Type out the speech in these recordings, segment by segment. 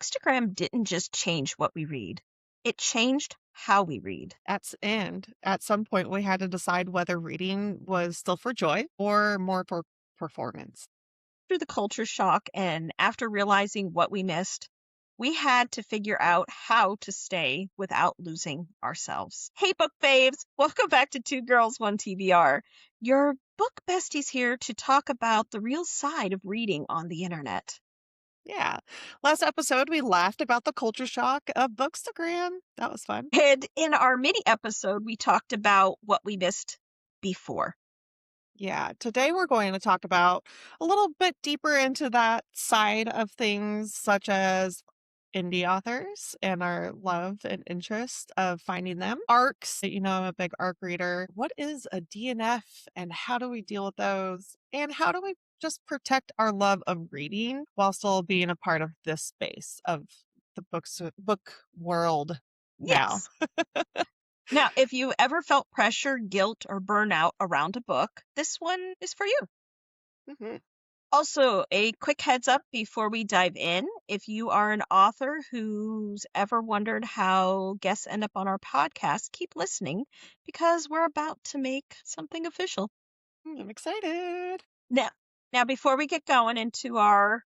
Bookstagram didn't just change what we read, it changed how we read. And at some point, we had to decide whether reading was still for joy or more for performance. Through the culture shock and after realizing what we missed, we had to figure out how to stay without losing ourselves. Hey, book faves! Welcome back to Two Girls, One TBR. Your book besties here to talk about the real side of reading on the internet. Yeah. Last episode, we laughed about the culture shock of Bookstagram. That was fun. And in our mini episode, we talked about what we missed before. Yeah. Today, we're going to talk about a little bit deeper into that side of things, such as indie authors and our love and interest of finding them. Arcs, I'm a big arc reader. What is a DNF and how do we deal with those? And how do we just protect our love of reading while still being a part of this space of the book world now? Yes. Now, if you ever felt pressure, guilt, or burnout around a book, this one is for you. Mhm. Also, a quick heads up before we dive in. If you are an author who's ever wondered how guests end up on our podcast, keep listening because we're about to make something official. I'm excited. Now, now before we get going into our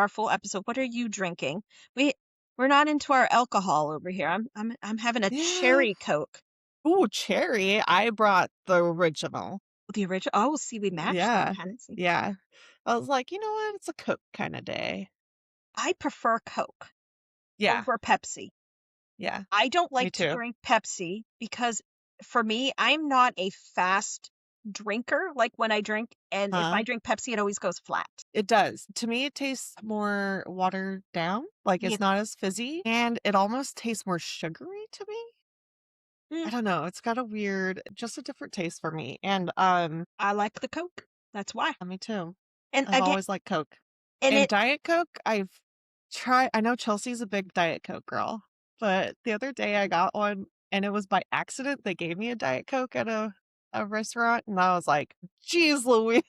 full episode, what are you drinking? We we're not into our alcohol over here. I'm having a Yeah. cherry Coke. Ooh, cherry. I brought the original. The original. Oh, see, we matched then, Yeah. Hennessy. Yeah. I was like, you know what? It's a Coke kind of day. I prefer Coke Yeah. over Pepsi. Yeah. I don't Me like to too. drink Pepsi because for me, I'm not a fast drinker. Like when I drink, and if I Huh? drink Pepsi, it always goes flat. It does. To me, it tastes more watered down. Like Yeah. it's not as fizzy and it almost tastes more sugary to me. Mm, I don't know. It's got a weird, just a different taste for me. And I like the Coke. That's why. me too. And I've again, always liked Coke. and And it Diet Coke, I've tried. I know Chelsea's a big Diet Coke girl, but the other day I got one and it was by accident. They gave me a Diet Coke at a restaurant, and I was like, geez, Louise.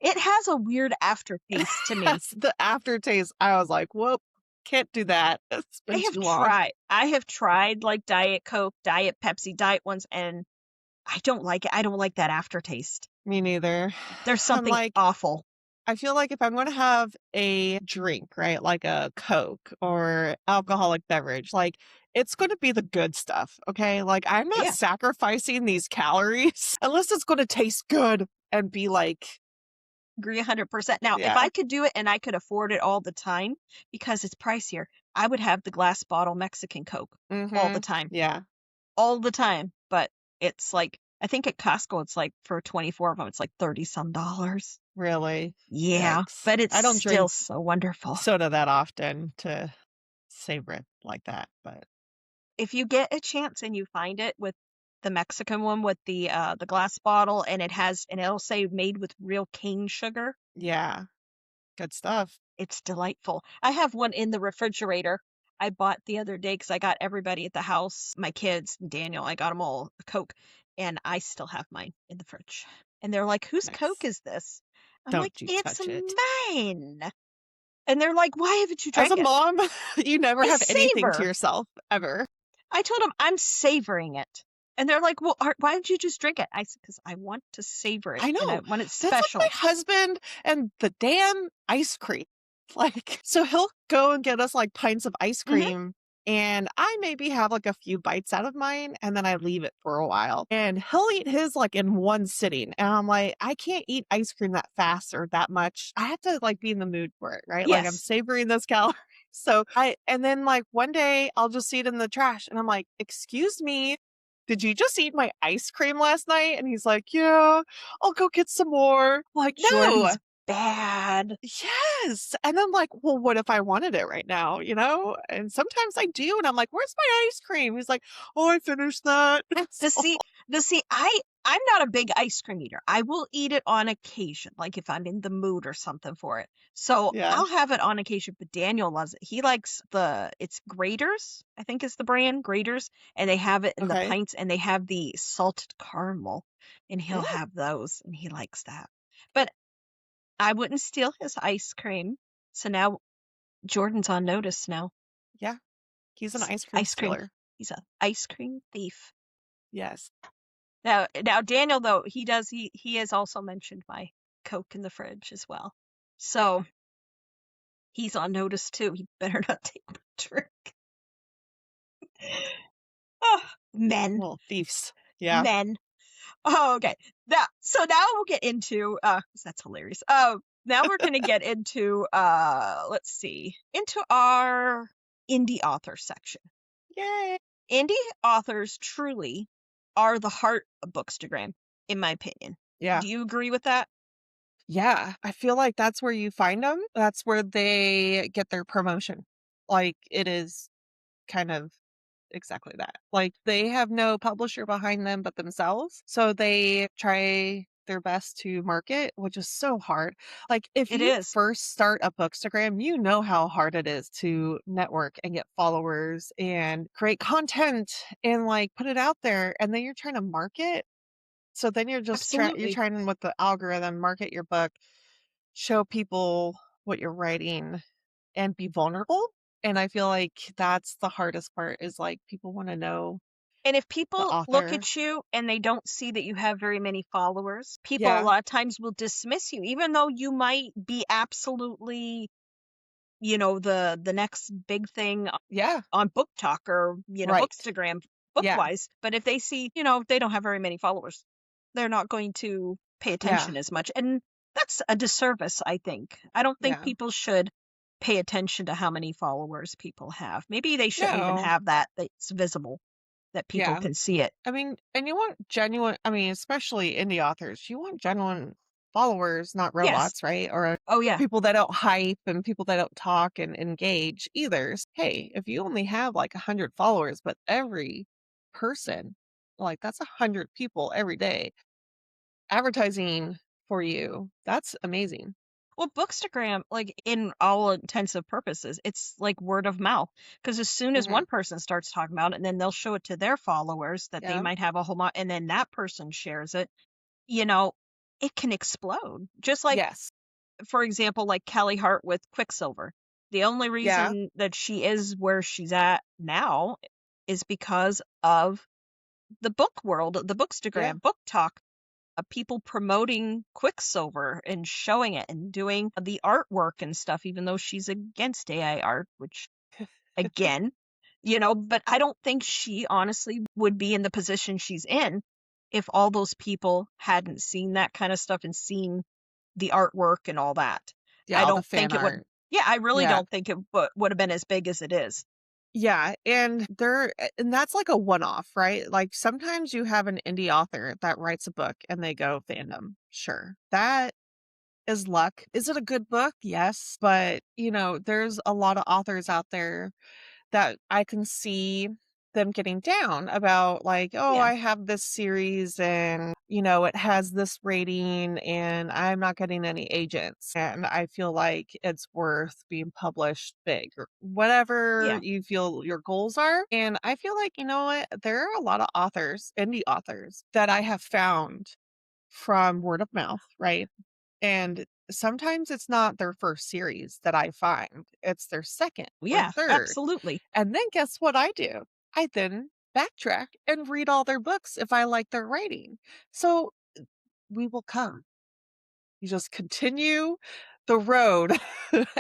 it has a weird aftertaste to me. That's the aftertaste. I was like, whoop, can't do that. It's I been have too long. tried. I have tried like Diet Coke, Diet Pepsi, Diet ones, and I don't like it. I don't like that aftertaste. Me neither. There's I'm something like, awful. I feel like if I'm going to have a drink, right, like a Coke or alcoholic beverage, like it's going to be the good stuff. Okay. Like I'm not Yeah. sacrificing these calories unless it's going to taste good and be like, Agree 100%. Now, if yeah. I could do it and I could afford it all the time because it's pricier, I would have the glass bottle Mexican Coke all the time. Yeah. All the time. But it's like, I think at Costco, it's like for 24 of them, it's like 30 some dollars. Really. Yeah, Yikes. but it's I don't still drink so wonderful. soda that often to savor it like that. But If you get a chance and you find it with the Mexican one with the glass bottle and it'll say made with real cane sugar, yeah, good stuff. it's delightful. I have one in the refrigerator I bought the other day because I got everybody at the house, my kids, and Daniel, I got them all a Coke, and I still have mine in the fridge. And they're like, "Whose Coke Nice. is this?" I'm like, Don't you "It's touch it. mine." And they're like, "Why haven't you As drank a it?" mom, you never I have anything to savor. yourself ever. I told them I'm savoring it. And they're like, "Well, why don't you just drink it?" I said, "Because I want to savor it I and I know. want it That's like my special." husband and the damn ice cream. Like, so he'll go and get us like pints of ice Hmm. cream, and I maybe have like a few bites out of mine, and then I leave it for a while. And he'll eat his like in one sitting. And I'm like, I can't eat ice cream that fast or that much. I have to like be in the mood for it, right? Like I'm Yes. savoring this calorie. And then like one day I'll just see it in the trash, and I'm like, excuse me. Did you just eat my ice cream last night? And he's like, yeah, I'll go get some more. I'm like, no, Jordan's bad. yes. And I'm like, well, what if I wanted it right now? And sometimes I do. And I'm like, where's my ice cream? He's like, oh, I finished that. The So, see, the see, I'm not a big ice cream eater. I will eat it on occasion, like if I'm in the mood or something for it. So yeah. I'll have it on occasion, but Daniel loves it. He likes it's Graters, I think is the brand, Graters, and they have it in the Okay. pints and they have the salted caramel, and he'll Mm, have those and he likes that. But I wouldn't steal his ice cream. So now Jordan's on notice now. Yeah. He's an ice cream Ice cream. stealer. He's an ice cream thief. Yes. Now Daniel, though, he has also mentioned my Coke in the fridge as well. So he's on notice too. He better not take my drink. Oh, men. Well, thieves. Yeah. Men. Oh, okay. So now we'll get into that's hilarious. Now we're gonna get into let's see, into our indie author section. Yay. Indie authors truly are the heart of Bookstagram, in my opinion. Yeah. Do you agree with that? Yeah. I feel like that's where you find them. That's where they get their promotion. Like, it is kind of exactly that. Like, they have no publisher behind them but themselves. So they try their best to market, which is so hard. Like, if It you is. first start a Bookstagram, you know how hard it is to network and get followers and create content and like put it out there. And then you're trying to market. So then you're just you're Absolutely. trying with the algorithm, market your book, show people what you're writing, and be vulnerable. And I feel like that's the hardest part is like people want to know And if the people look author. at you and they don't see that you have very many followers, people a Yeah. lot of times will dismiss you, even though you might be absolutely, the next big thing Yeah. on Book Talk or, Right. Bookstagram Yeah. book-wise. But if they see, they don't have very many followers, they're not going to pay Yeah. attention as much. And that's a disservice, I think. I don't think Yeah. people should pay attention to how many followers people have. Maybe they shouldn't even No. have that's visible, that people Yeah. can see it. I mean, and you want genuine, I mean, especially indie authors, you want genuine followers, not Yes. robots, right? Or Oh, yeah. people that don't hype and people that don't talk and engage either. Hey, if you only have like 100 followers, but every person, like that's 100 people every day advertising for you, that's amazing. Well, Bookstagram, like in all intensive purposes, it's like word of mouth. Because as soon as Hmm. one person starts talking about it, and then they'll show it to their followers that they Yeah. might have a whole lot, and then that person shares it, you know, it can explode. Just like, Yes. for example, like Kelly Hart with Quicksilver. The only Yeah. reason that she is where she's at now is because of the book world, the Yeah. Bookstagram, Book Talk, people promoting Quicksilver and showing it and doing the artwork and stuff, even though she's against AI art, which again, but I don't think she honestly would be in the position she's in if all those people hadn't seen that kind of stuff and seen the artwork and all that. Yeah. I All the don't fan think it would. art. Yeah, I really Yeah. don't think it would have been as big as it is. Yeah, and that's like a one-off, right? Like sometimes you have an indie author that writes a book and they go fandom. Sure. That is luck. Is it a good book? Yes, but there's a lot of authors out there that I can see them getting down about like, oh, Yeah, I have this series and, it has this rating and I'm not getting any agents. And I feel like it's worth being published big or whatever yeah, you feel your goals are. And I feel like, you know what? There are a lot of authors, indie authors, that I have found from word of mouth, right? And sometimes it's not their first series that I find, it's their second or yeah, third. absolutely. And then guess what I do? I then backtrack and read all their books if I like their writing. So we will come. You just continue the road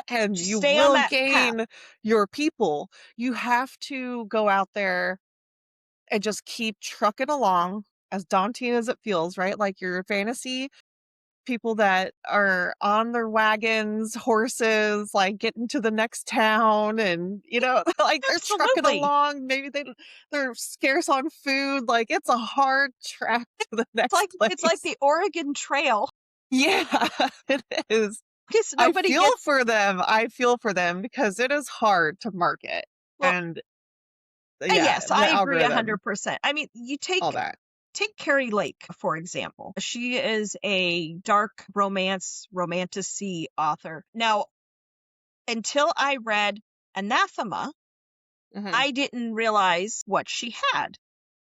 and Just you stay on will that path. gain your people. You have to go out there and just keep trucking along, as daunting as it feels, right? Like your fantasy people that are on their wagons, horses, like getting to the next town and like they're trucking Absolutely. along. Maybe they're scarce on food. Like it's a hard track to the next It's like place. the Oregon Trail Yeah, it is. because I nobody feel gets. for them. I feel for them because it is hard to market. Well, And yeah, yes, the I agree algorithm, 100%. I mean, you all take that. take Carrie Lake, for example. She is a dark romance, romantasy author. Now, until I read Anathema, Hmm. I didn't realize what she had.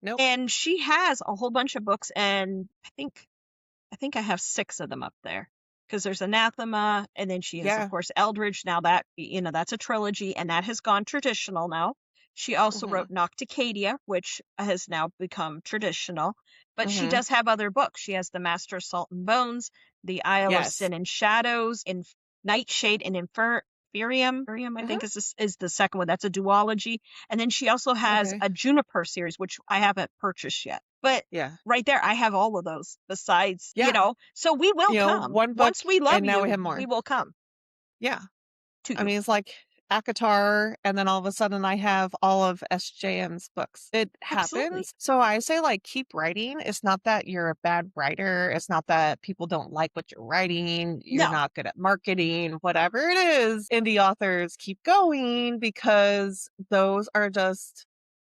Nope. And she has a whole bunch of books, and I think I have 6 of them up there because there's Anathema, and then she has, of Yeah. course, Eldridge. Now that, that's a trilogy, and that has gone traditional now. She also Mhm. wrote Nocticadia, which has now become traditional, but she Mhm. does have other books. She has The Master of Salt and Bones, The Isle of Yes. Sin and Shadows, in Nightshade and Inferium, I Mhm. think is the second one. That's a duology. And then she also has Okay. a Juniper series, which I haven't purchased yet. But Yeah. right there, I have all of those besides, Yeah. so we will come. One book Once we love and now we you, have we more. will come Yeah. to I you. mean, it's like ACOTAR, and then all of a sudden I have all of SJM's books. It Absolutely. happens. So I say, like, keep writing. It's not that you're a bad writer. It's not that people don't like what you're writing. You're No, not good at marketing, whatever it is. Indie authors keep going because those are just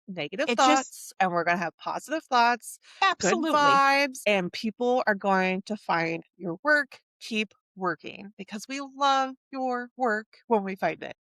negative it just thoughts, and we're going to have positive thoughts, good absolutely. vibes, and people are going to find your work. Keep working because we love your work when we find it.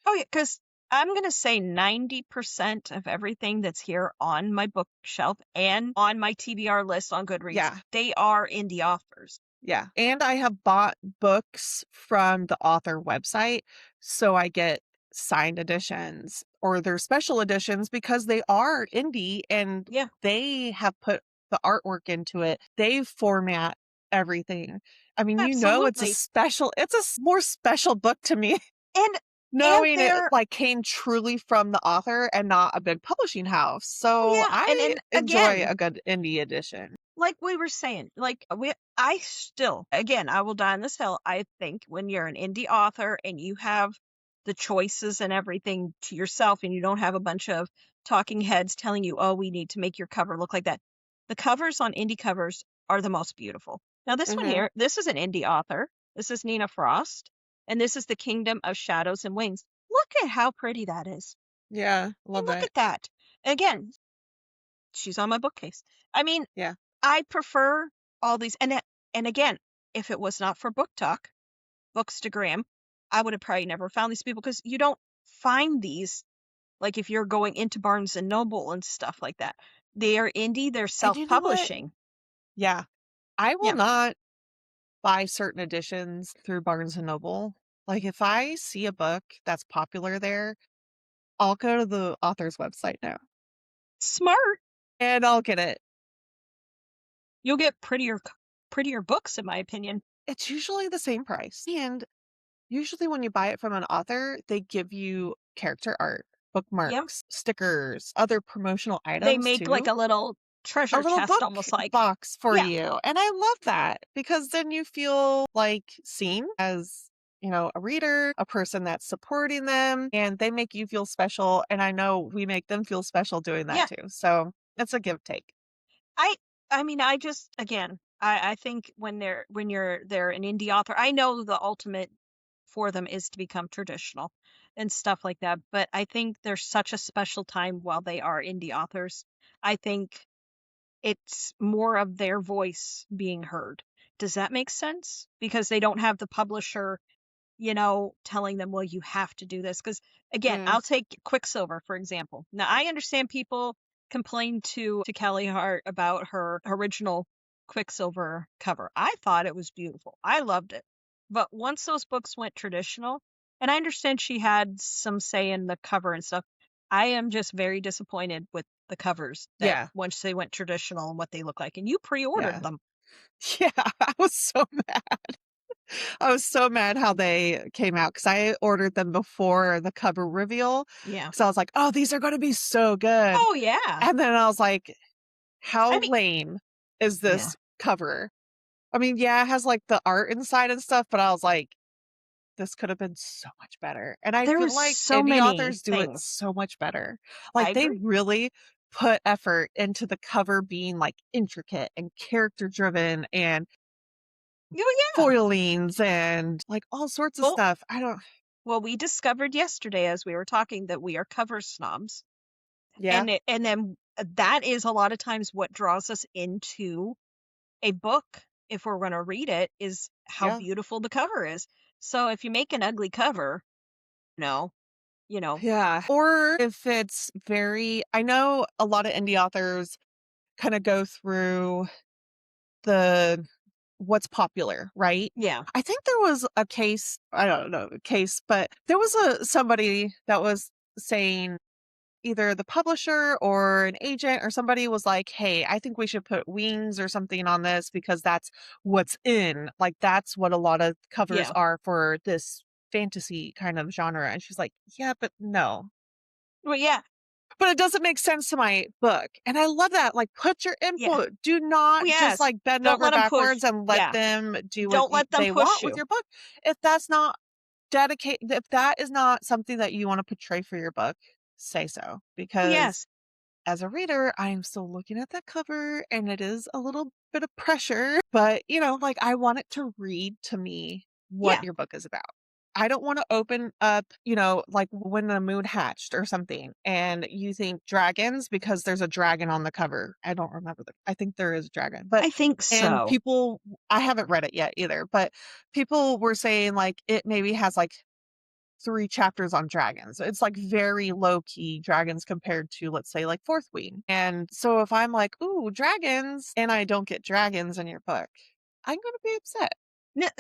Oh, yeah, because I'm going to say 90% of everything that's here on my bookshelf and on my TBR list on Goodreads, Yeah. they are indie authors. Yeah. And I have bought books from the author website. So I get signed editions or they're special editions because they are indie and Yeah, they have put the artwork into it. They format everything. I mean, it's a absolutely. more special book to me And and knowing it they're like came truly from the author and not a big publishing house. oh So yeah, and I then enjoy again, a good indie edition. like we were saying, like I still, again, I will die on this hill. I think when you're an indie author and you have the choices and everything to yourself, and you don't have a bunch of talking heads telling you, oh, we need to make your cover look like that. The covers on indie covers are the most beautiful. Now, this one Mhm. here, this is an indie author. This is Nina Frost, and this is The Kingdom of Shadows and Wings. Look at how pretty that is. Yeah, I mean, love look it. at that. Again, she's on my bookcase. I mean, Yeah. I prefer all these, and again, if it was not for Book Talk, Bookstagram, I would have probably never found these people because you don't find these like if you're going into Barnes and Noble and stuff like that. They are indie, they're And you know what? self-publishing. Yeah. I will Yeah. not buy certain editions through Barnes& and Noble. Like, if I see a book that's popular there, I'll go to the author's website now, Smart. and I'll get it. You'll get prettier books in my opinion. It's usually the same price, and usually when you buy it from an author, they give you character art, Yeah. bookmarks, stickers, other promotional They items make like too. a little A treasure little chest book almost like. box for Yeah. you, and I love that because then you feel, like, seen as, a reader, a person that's supporting them, and they make you feel special, and I know we make them feel special doing that Yeah. too, so it's a give take. I I mean, I just again, I think they're an indie author, I know the ultimate for them is to become traditional and stuff like that, but I think there's such a special time while they are indie authors. I think it's more of their voice being heard. Does that make sense? Because they don't have the publisher, telling them, well, you have to do this. Because again, Mm, I'll take Quicksilver, for example. Now, I understand people complained to Kelly Hart about her original Quicksilver cover. I thought it was beautiful. I loved it. But once those books went traditional, and I understand she had some say in the cover and stuff, I am just very disappointed with the covers that yeah, once they went traditional and what they look like. And you pre-ordered yeah. them. Yeah, I was so mad. I was so mad how they came out because I ordered them before the cover reveal, Yeah. because I was like, "Oh, these are gonna be so good," Oh yeah. and then I was like, I "How mean, lame is yeah. this cover?" I mean, yeah, it has, like, the art inside and stuff, but I was like, "This could have been so much better," and I There feel was like so indie many authors do it things. so much better. I Like, they agree. really put effort into the cover being, like, intricate and character driven and Oh, yeah. foilings and, like, all sorts of Well stuff. I don't well, we discovered yesterday as we were talking that we are cover snobs, Yeah, and then that is a lot of times what draws us into a book if we're gonna read it, is how yeah, beautiful the cover is. So if you make an ugly cover, no, you know yeah. Or if it's very I know a lot of indie authors kinda go through the what's popular, right? Yeah. I think there was a case, I don't know, a case, but there was somebody that was saying either the publisher or an agent or somebody was like, "Hey, I think we should put wings or something on this because that's what's in. Like that's what a lot of covers Yeah. are for this fantasy kind of genre." And she's like, "Yeah, but no. Well, yeah. But it doesn't make sense to my book." And I love that. Like, put your Yeah. input. Do Oh, not just yes. like bend Don't over let them push. backwards and let Yeah. them do what Don't let them they push want with you. your book. If that's not if that is not something that you want to portray for your book, say so. Oh, Because yes. as a reader, I am still looking at that cover and it is a little bit of pressure, but like I want it to read to me what Yeah. your book is about. I don't want to open up, like when the moon hatched or something and you think dragons because there's a dragon on the cover. I don't remember I think there is a dragon, but I think and so. people, I haven't read it yet either, but people were saying like it maybe has like 3 chapters on dragons. It's like very low key dragons compared to, let's say, like Fourth Wing. And so if I'm like, ooh, dragons, and I don't get dragons in your book, I'm going to be upset.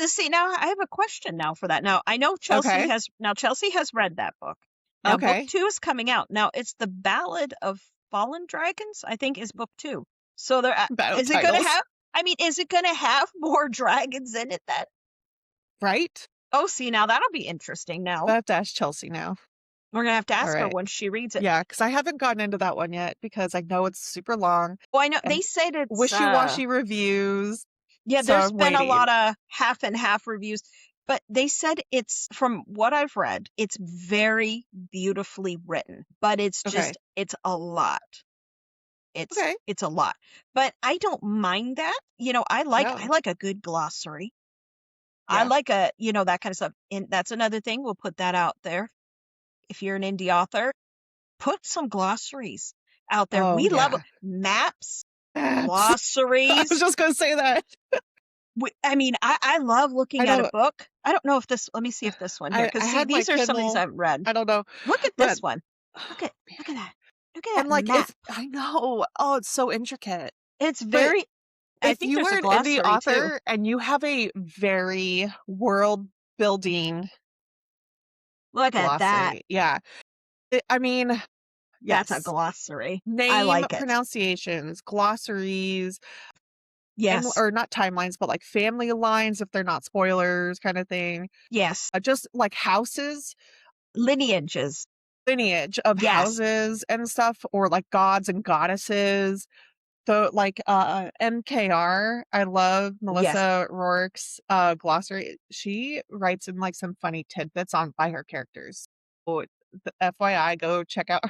See, now I have a question now for that. Now, I know Okay. Chelsea has read that book. Now, book Okay. 2 is coming out. Now, it's the Ballad of Fallen Dragons, I think, is book 2. So Battle is it going to titles, have, is it going to have more dragons in it then? right? Oh, see, now that'll be interesting now. I have to ask Chelsea now. We're going to have to All ask her right. when she reads it. Yeah, because I haven't gotten into that one yet because I know it's super long Well, I know they and said it's, wishy-washy reviews. yeah, So there's I'm been a waiting. lot of half and half reviews, but they said it's, from what I've read, it's very beautifully written, but Okay. it's a lot. Okay. It's a lot. But I don't mind that. I No. like a good glossary. I Yeah. like that kind of stuff. And that's another thing. We'll put that out there. If you're an indie author, put some glossaries out there. Oh, We love yeah. maps, Apps. I was glossaries. just going to say that. I love I looking at a don't book. I don't know if let me see if this one here, I because see, had my these are some of these I Kindle. haven't read. I don't know, Look at but this one. oh, man. Look at that. Look at And that like map. I know. Oh, it's so intricate. It's But very, I if think you there's are a an indie glossary too. author and you have a very world building Look at that. glossary, yeah. I mean, That's a yes. glossary. I Name like it. pronunciations, glossaries, Yes. or not timelines, but like family lines if they're not spoilers kind of thing. Yes. Just like houses, Lineages. lineage of Yes. houses and stuff, or like gods and goddesses. So like MKR, I love Yes. Melissa Rourke's glossary. She writes in like some funny tidbits on by her characters. So FYI, go check out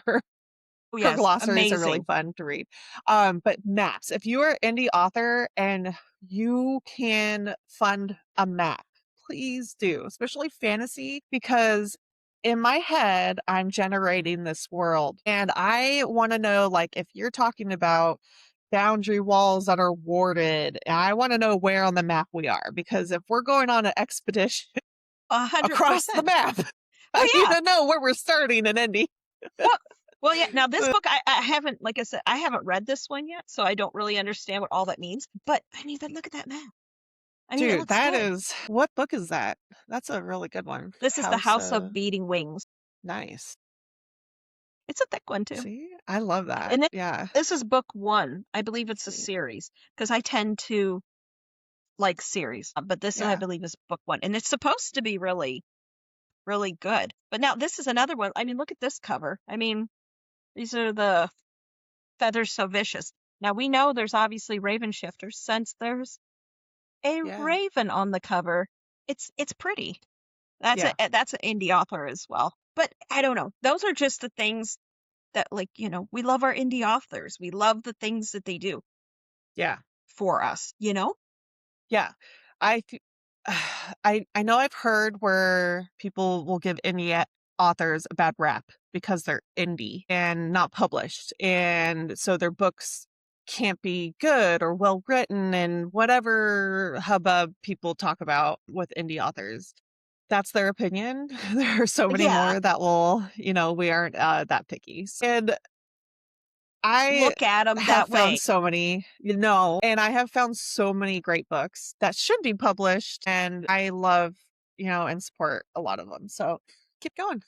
Oh, her yes. glossaries are really Amazing. fun to read. But maps, if you are an indie author and you can fund a map, please do, especially fantasy, because in my head, I'm generating this world and I want to know, like, if you're talking about boundary walls that are warded, I want to know where on the map we are, because if we're going on an expedition A hundred across the percent. map, Well, I need yeah. to know where we're starting and ending. Well, well, yeah. Now this book, I haven't, like I said, I haven't read this one yet, so I don't really understand what all that means. But but look at that map. It Dude, looks that good. is what book is that? That's a really good one. This is the House, House of Beating Wings. nice. It's a thick one too. See? I love that. And Yeah. this is book 1. I believe Let's it's a see. series, because I tend to like series. But this, I Yeah. believe, is book 1, and it's supposed to be really, really good. But now this is another one. Look at this cover. These are the feathers so vicious. Now we know there's obviously raven shifters, since there's a Yeah. raven on the cover. It's pretty. Yeah. That's an indie author as well. But I don't know. Those are just the things that, like, we love our indie authors. We love the things that they do Yeah. for us. Yeah. I th- I know I've heard where people will give indie authors a bad rap because they're indie and not published. And so their books can't be good or well written and whatever hubbub people talk about with indie authors. That's their opinion. There are so many Yeah. more that will, we aren't that picky. And I look at them have that found way. so many, and I have found so many great books that should be published, and I love, and support a lot of them. So keep going.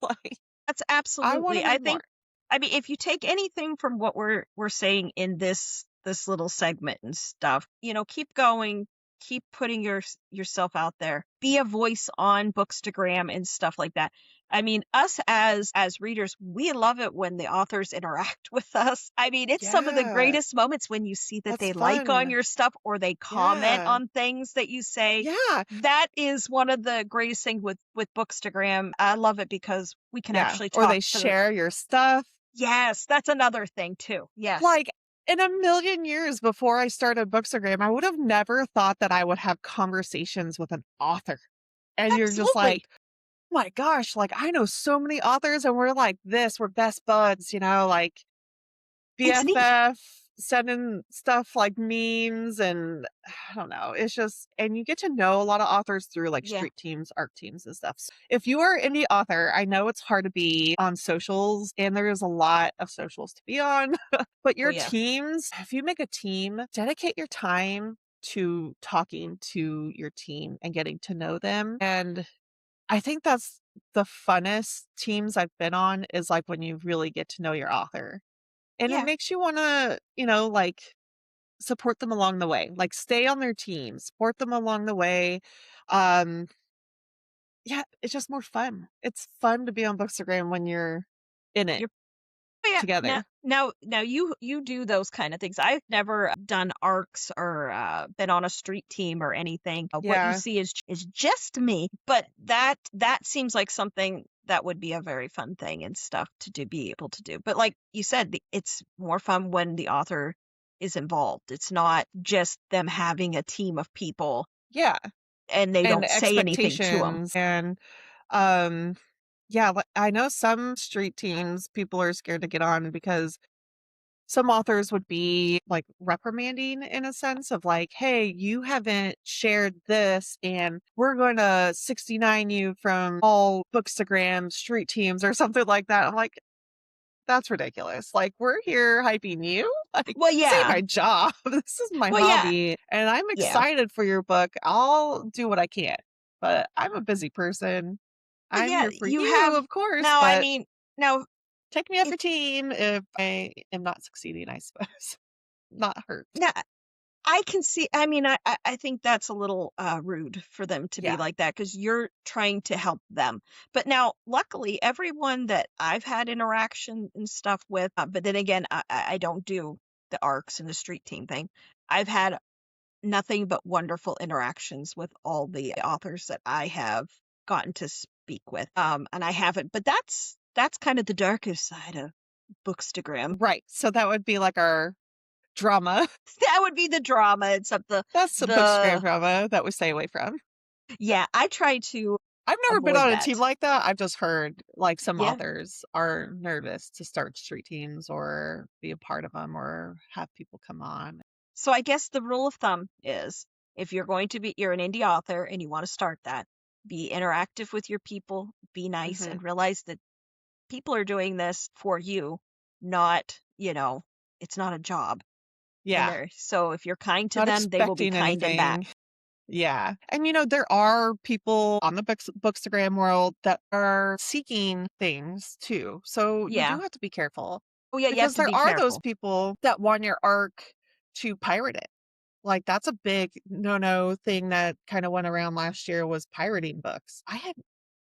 Like, That's I want absolutely. to I read think more. I mean, if you take anything from what we're saying in this little segment and stuff, keep going, keep putting yourself out there. Be a voice on Bookstagram and stuff like that. I mean, us as readers, we love it when the authors interact with us. I mean, it's some of the Yeah, greatest moments when you see that that's they like on fun. your stuff or they comment Yeah. on things that you say. Yeah. That is one of the greatest things with Bookstagram. I love it because we can Yeah. actually Or talk they to the. share your stuff. Yes, that's another thing too. Yes, Like, in a million years before I started Bookstagram, I would have never thought that I would have conversations with an author. And you're just absolutely. like, "Oh my gosh, like, I know so many authors and we're like this, we're best buds, like It's neat. BFF, sending stuff like memes and I don't know. It's just and you get to know a lot of authors through like Yeah. street teams, art teams and stuff. So if you are an indie author, I know it's hard to be on socials and there's a lot of socials to be on, but Oh your yeah. teams, if you make a team, dedicate your time to talking to your team and getting to know them. And I think that's the funnest teams I've been on is like when you really get to know your author. And it Yeah. makes you wanna, like, support them along the way. Like, stay on their team, support them along the way. Um, yeah, it's just more fun. It's fun to be on Bookstagram when you're in it You're oh yeah. Now together. now now you do those kind of things. I've never done arcs or been on a street team or anything. What you Yeah. see is just me, but that seems like something that would be a very fun thing and stuff to do be able to do. But like you said, it's more fun when the author is involved. It's not just them having a team of people Yeah, and they and don't say anything to them. expectations and, um, yeah, like, I know some street teams, people are scared to get on because some authors would be, like, reprimanding in a sense of like, "Hey, you haven't shared this, and we're gonna 69 you from all Bookstagram street teams," or something like that. I'm like, "That's ridiculous. Like, we're here hyping you? Like, Well, this ain't yeah. my job. This is my Well, yeah. hobby, and I'm Yeah. excited for your book. I'll do what I can, but I'm a busy person. Well, I'm yeah, here for you you, have of course, now, I but mean, now take me off if your team if I am not succeeding, I suppose. Not hurt." now I can see I mean, I think that's a little, rude for them to be Yeah. like that because 'cause you're trying to help them. But now, luckily, everyone that I've had interaction and stuff with, but then again, I don't do the ARCs and the street team thing. I've had nothing but wonderful interactions with all the authors that I have gotten to speak with, and I haven't but that's kind of the darker side of Bookstagram. Right, so that would be like our drama. That would be the drama, except That's some Bookstagram the drama that we stay away from. yeah, I try to I've never been avoid on a team that. like that, I've just heard, like, some Yeah. authors are nervous to start street teams or be a part of them or have people come on. So I guess the rule of thumb is if you're an indie author and you want to start that, be interactive with your people, be nice, Mhm. and realize that people are doing this for you, not, it's not a job. And Yeah, so if you're kind to not them, they will be expecting kind and back. anything. Yeah, and, there are people on the Bookstagram world that are seeking things too, so you do Yeah. have to be careful Oh, yeah, you have because to there be are those careful. people that want your arc to pirate it. Like, that's a big no-no thing that kinda went around last year was pirating books. I had,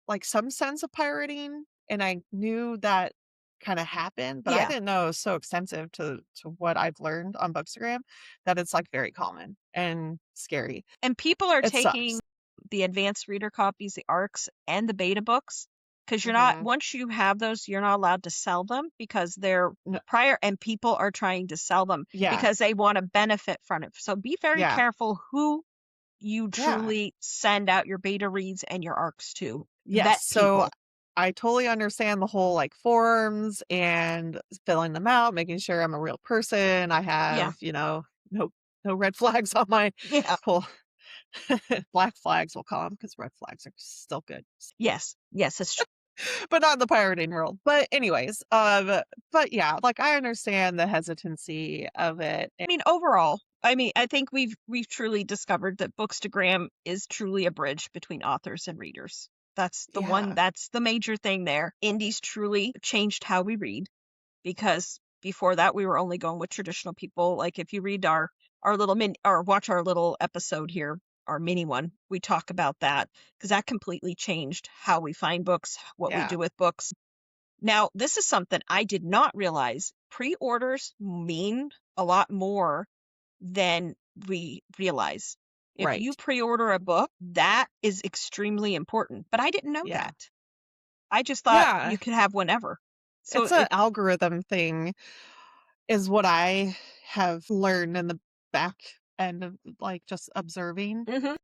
like, some sense of pirating, and I knew that kinda happened, but I Yeah. didn't know it was so extensive to what I've learned on Bookstagram that it's, like, very common and scary. And people are It taking sucks. the advanced reader copies, the ARCs, and the beta books because you're not Mhm. once you have those, you're not allowed to sell them because they're No. prior and people are trying to sell them Yeah, because they want to benefit from it. So be very yeah, careful who you yeah. truly send out your beta reads and your ARCs to. Yes, Vet so people. I totally understand the whole, like, forms and filling them out, making sure I'm a real person. I Yeah. have, no no red flags on my Yeah. whole black flags, we'll call them because red flags are still good. Yes. Yes, that's true. but not in the pirating world. But anyways, but yeah, like I understand the hesitancy of it. I mean, overall, I mean, I think we've truly discovered that Bookstagram is truly a bridge between authors and readers. Yeah, That's the major thing there. Indies truly changed how we read because before that we were only going with traditional people. Like if you read our little min or watch our little episode here, our mini one, we talk about that because that completely changed how we find books, what we yeah, do with books. Now, this is something I did not realize. Pre-orders mean a lot more than we realize. If you right. pre-order a book, that is extremely important. But I didn't know Yeah. that. I just thought Yeah. you could have whenever. So It's an algorithm thing is what I have learned in the back end of like just observing. Mhm.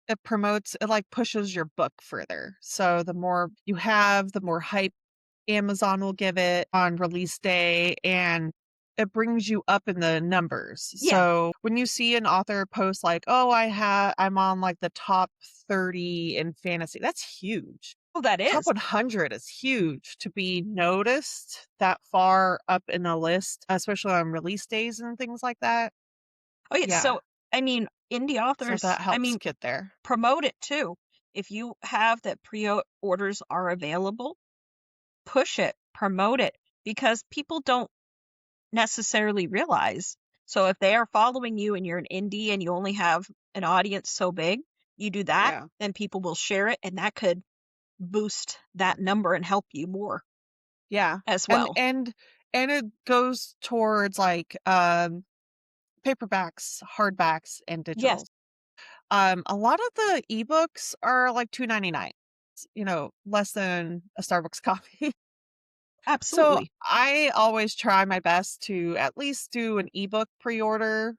It like pushes your book further. So the more you have, the more hype Amazon will give it on release day, and it brings you up in the numbers. Yeah. So when you see an author post like, "Oh, I'm on like the top 30 in fantasy." That's huge. Oh, that Top is. 100 is huge to be noticed that far up in a list, especially on release days and things like that. Oh, yeah. Yeah. So, I mean, indie So authors, that I helps mean, get there. promote it too. If you have that pre-orders are available, push it, promote it because people don't necessarily realize. So if they are following you and you're an indie and you only have an audience so big, you do that, Yeah. then people will share it and that could boost that number and help you more Yeah. as And well. and and it goes towards like paperbacks, hardbacks, and Yes, digitals. A lot of the ebooks are like 2.99, less than a Starbucks coffee. So absolutely. I always try my best to at least do an ebook pre-order,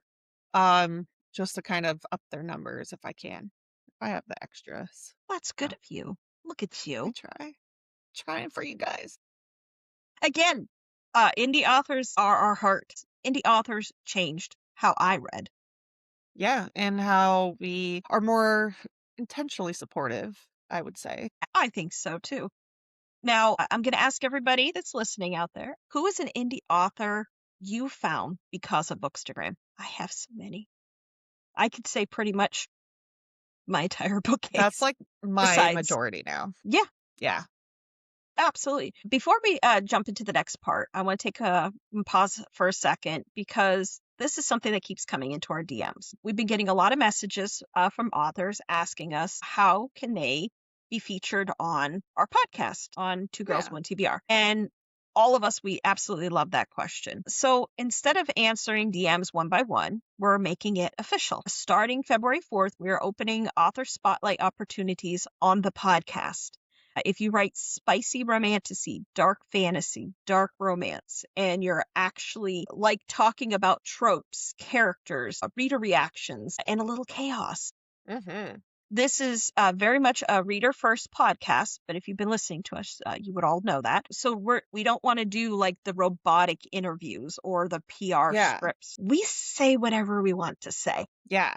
just to kind of up their numbers if I can. If I have the extras. That's good So of you. Look at I you. try. Trying for you guys. Again, indie authors are our heart. Indie authors changed how I read. Yeah, and how we are more intentionally supportive, I would say. I think so too. Now, I'm going to ask everybody that's listening out there, who is an indie author you found because of Bookstagram? I have so many. I could say pretty much my entire That's bookcase. like my Besides, majority now. yeah, Yeah. absolutely. Before we jump into the next part, I want to take a pause for a second because this is something that keeps coming into our DMs. We've been getting a lot of messages from authors asking us how can they be featured on our podcast on Two Girls Yeah. One TBR, and all of us we absolutely love that question. So instead of answering DMs one by one, we're making it official. Starting February 4th, we are opening author spotlight opportunities on the podcast. If you write spicy romantasy, dark fantasy, dark romance, and you're actually like talking about tropes, characters, reader reactions, and a little chaos, Mhm. this is very much a reader first podcast. But if you've been listening to us, you would all know that. So we don't want to do like the robotic interviews or the PR Yeah. scripts. We say whatever we want to say. Yeah.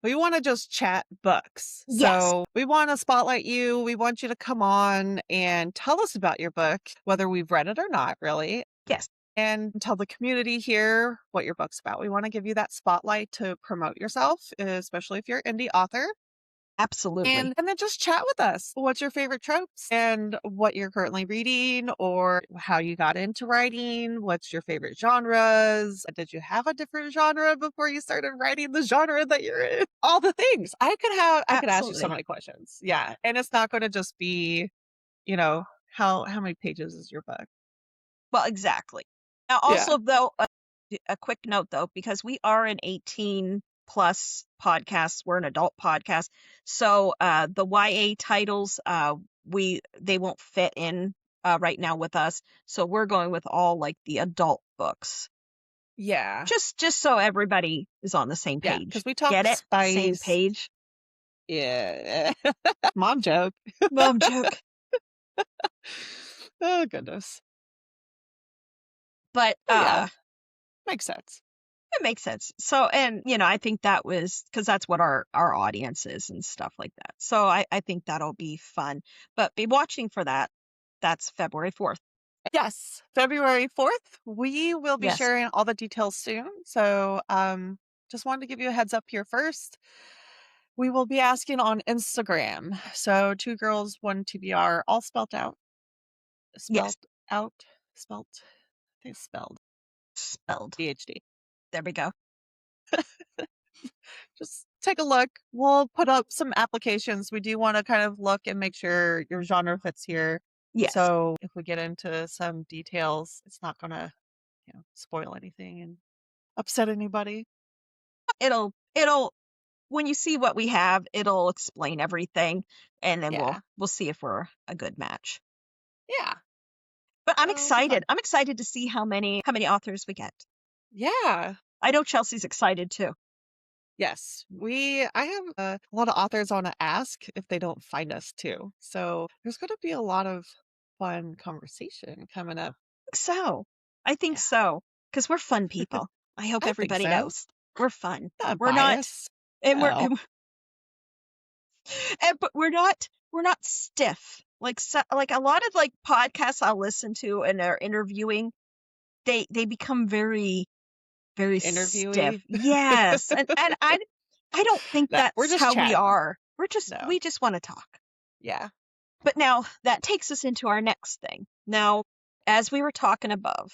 We wanna just chat books. Yes, So, we wanna spotlight you, we want you to come on and tell us about your book, whether we've read it or not, really, yes, and tell the community here what your book's about. We wanna give you that spotlight to promote yourself, especially if you're an indie author. absolutely. And then just chat with us. What's your favorite tropes and what you're currently reading or how you got into writing? What's your favorite genres? Did you have a different genre before you started writing the genre that you're in? All the things. I could ask you so Absolutely. many questions. Yeah. And it's not going to just be, how many pages is your book? Well, exactly. Now, Yeah. also, though, a quick note, though, because we are an 18 plus podcast, we're an adult podcast. So the YA titles, they won't fit in right now with us. So we're going with all like the adult books. Yeah. Just so everybody is on the same Yeah. page. Because we talk Get it? Same spice. page. Yeah. Mom joke. Mom joke. Oh, goodness. But But yeah, makes sense. It makes sense. So, and I think that was because that's what our audience is and stuff like that. So I think that'll be fun. But be watching for that. That's February 4th. Yes, February 4th. We will be Yes. sharing all the details soon. So, just wanted to give you a heads up here first. We will be asking on Instagram. So, two girls, one TBR, all spelled out. Yes. Spelled out. Spelt. I think it's spelled. Spelled. PhD. There we go. Just take a look. We'll put up some applications. We do want to kind of look and make sure your genre fits here. Yes. So if we get into some details, it's not going to, spoil anything and upset anybody. It'll when you see what we have, it'll explain everything, and then Yeah. we'll see if we're a good match. Yeah. But I'm It'll be excited. fun. I'm excited to see how many authors we get. Yeah. I know Chelsea's excited too. Yes. I have a lot of authors on to ask if they don't find us too. So there's going to be a lot of fun conversation coming up. So, I think Yeah. so, because we're fun people. I hope I think everybody so. knows. We're fun. Not We're not bias. and we're No. but we're not stiff. Like a lot of like podcasts I'll listen to and they're interviewing, they become very, very stiff. Interviewee. Yes. And I don't think No, we're that's just how we chatting. are. No. We just want to talk. Yeah. But now that takes us into our next thing. Now, as we were talking above,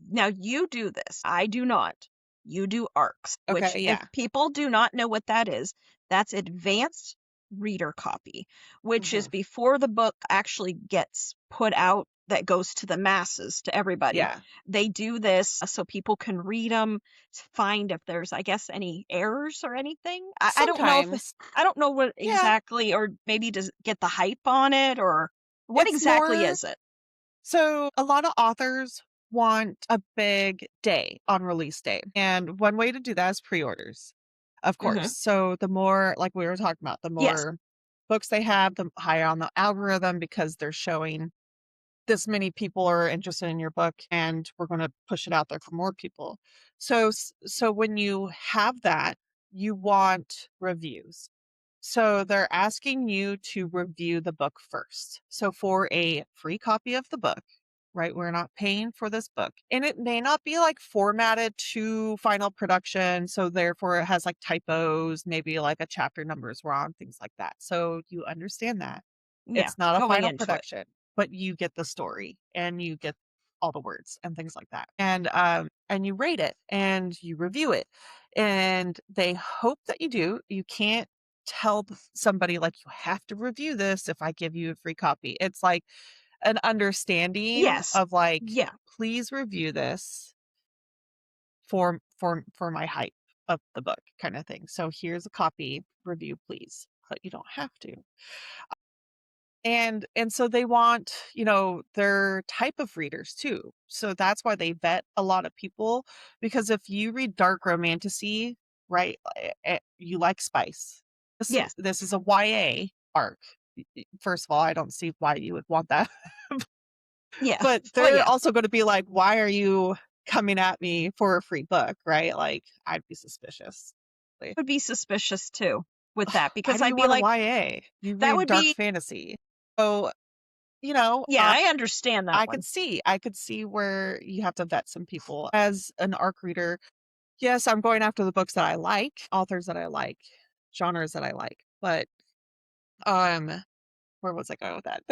now you do this. I do not. You do ARCs, which Okay. if Yeah. people do not know what that is, that's advanced reader copy, which is Hmm. before the book actually gets put out that goes to the masses, to everybody. Yeah. They do this so people can read them, find if there's, I guess, any errors or anything. I don't know if Sometimes. I don't know what Yeah. exactly, or maybe to get the hype on it, or what It's exactly more is it? so a lot of authors want a big day on release day. And one way to do that is pre-orders, of Hmm. course. So the more, like we were talking about, the Yes. more books they have, the higher on the algorithm because they're showing this many people are interested in your book and we're going to push it out there for more people. So when you have that, you want reviews. So they're asking you to review the book first. So for a free copy of the book, right? We're not paying for this book. And it may not be like formatted to final production. So therefore it has like typos, maybe like a chapter number is wrong, things like that. So you understand that. Yeah, It's not a going final into it. production, but you get the story and you get all the words and things like that. And you rate it and you review it. And they hope that you do. You can't tell somebody like you have to review this if I give you a free copy. It's like an understanding Yes. of like, Yeah. please review this for my hype of the book kind of thing. So here's a copy, review please, but you don't have to. And so they want, their type of readers too. So that's why they vet a lot of people, because if you read dark romantasy, right, you like spice. This Yes. this is a YA arc. First of all, I don't see why you would want that. Yeah. But Well, they're yeah. also going to be like, why are you coming at me for a free book, right? Like I'd be suspicious. Like, Would be suspicious too with that, why because do I'd you be want a like, YA? You that read would dark be, fantasy. So, you know, yeah, I understand that I one. could see where you have to vet some people. As an ARC reader, yes, I'm going after the books that I like, authors that I like, genres that I like. But um where was I going with that?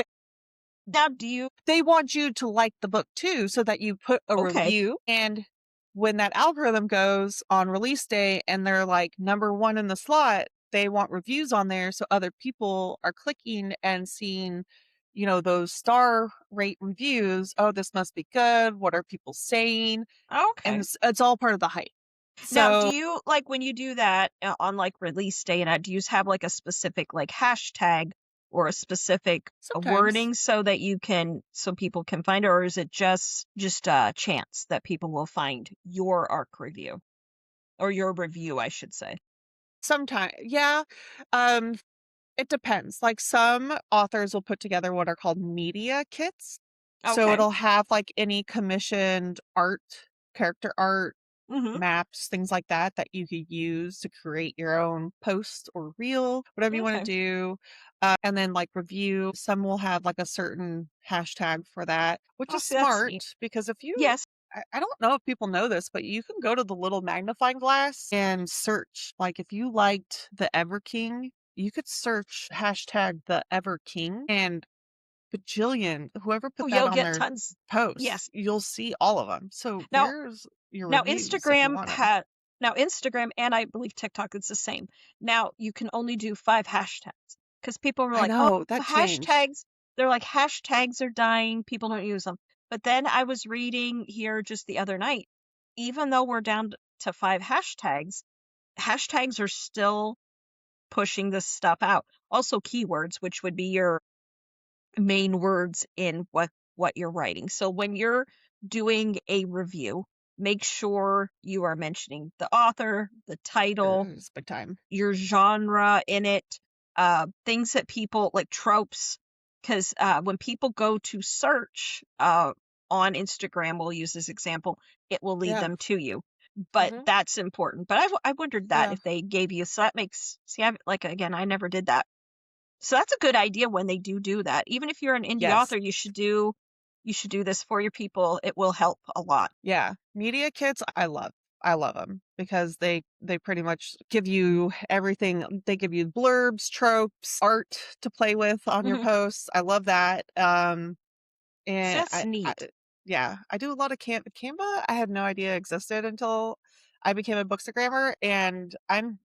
Now, do you, They want you to like the book too, so that you put a okay. review. And when that algorithm goes on release day and they're like number one in the slot, they want reviews on there so other people are clicking and seeing, those star rate reviews. Oh, this must be good. What are people saying? And Okay. it's all part of the hype. Now, do So you, like, when you do that on like release day, and do you have like a specific like hashtag or a specific sometimes, wording so that so people can find it, or is it just a chance that people will find your ARC review, or your review, I should say? yeah. Um, It depends. Like some authors will put together what are called media kits. So Okay. it'll have like any commissioned art, character art. Mhm. maps, things like that that you could use to create your own post or reel, whatever you want to Okay. do. And then like review. Some will have like a certain hashtag for that, which Oh, is see, that's smart neat. because if you, Yes. I don't know if people know this, but you can go to the little magnifying glass and search. Like if you liked the Ever King, you could search hashtag the Ever King and bajillion, whoever Oh, put that you'll on get their tons. posts, Yes. you'll see all of them. So Now there's your now reviews if you Instagram want them. had now Instagram and I believe TikTok is the same. Now you can only do 5 hashtags because people were I like, "Oh, know, that changed. hashtags." They're like, "Hashtags are dying. People don't use them." But then I was reading here just the other night, even though we're down to 5 hashtags, hashtags are still pushing this stuff out. Also keywords, which would be your main words in what you're writing. So when you're doing a review, make sure you are mentioning the author, the title, It's big time. your genre in it, things that people like tropes. Because when people go to search on Instagram, we'll use this example, it will lead Yeah. them to you. But Mhm. that's important. But I wondered that Yeah. if they gave you, so that makes, see, like, again, I never did that. So that's a good idea when they do that. Even if you're an indie Yes. author, you should do this for your people. It will help a lot. Yeah. Media kits, I love. I love them because they pretty much give you everything. They give you blurbs, tropes, art to play with on your Mhm. posts. I love that. So And that's neat. yeah, I do a lot of Canva. I had no idea existed until I became a bookstagrammer, and I'm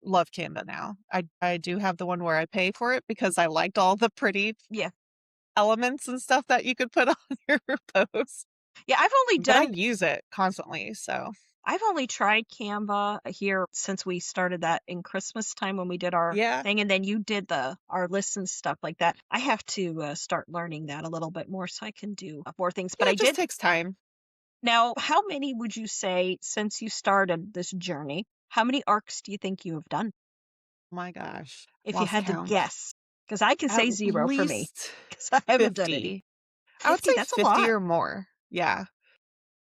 love Canva now. I do have the one where I pay for it because I liked all the pretty Yeah. elements and stuff that you could put on your post. Yeah, But I use it constantly, so I've only tried Canva here since we started that in Christmas time when we did our yeah. thing, and then you did our lists and stuff like that. I have to start learning that a little bit more so I can do more things. But Yeah, I it just did. takes time. Now, how many would you say since you started this journey? How many arcs do you think you have done? My gosh, If you lost had to count. guess, because I can At say 0 for me, least because I haven't done any. 50. I would 50, say that's a 50 lot. or more. Yeah,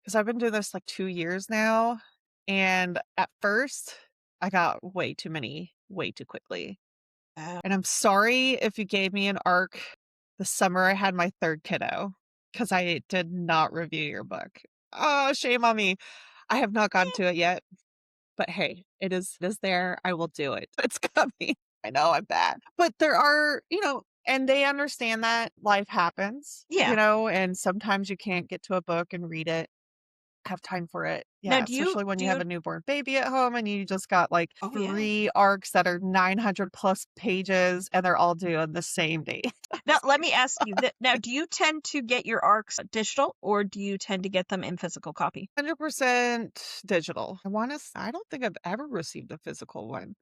because I've been doing this like 2 years now, and at first, I got way too many way too quickly. Uh, And I'm sorry if you gave me an arc the summer I had my 3rd kiddo, because I did not review your book. Oh, shame on me. I have not gotten to it yet, but hey, it is there. I will do it. It's coming. I know I'm bad. But there are, and they understand that life happens, yeah. and sometimes you can't get to a book and read it, have time for it. Now, Yeah, especially when do you have you? a newborn baby at home and you just got like Oh yeah. 3 arcs that are 900 plus pages and they're all due on the same day. Now, let me ask you that. Now, do you tend to get your arcs digital, or do you tend to get them in physical copy? 100% digital. I don't think I've ever received a physical one.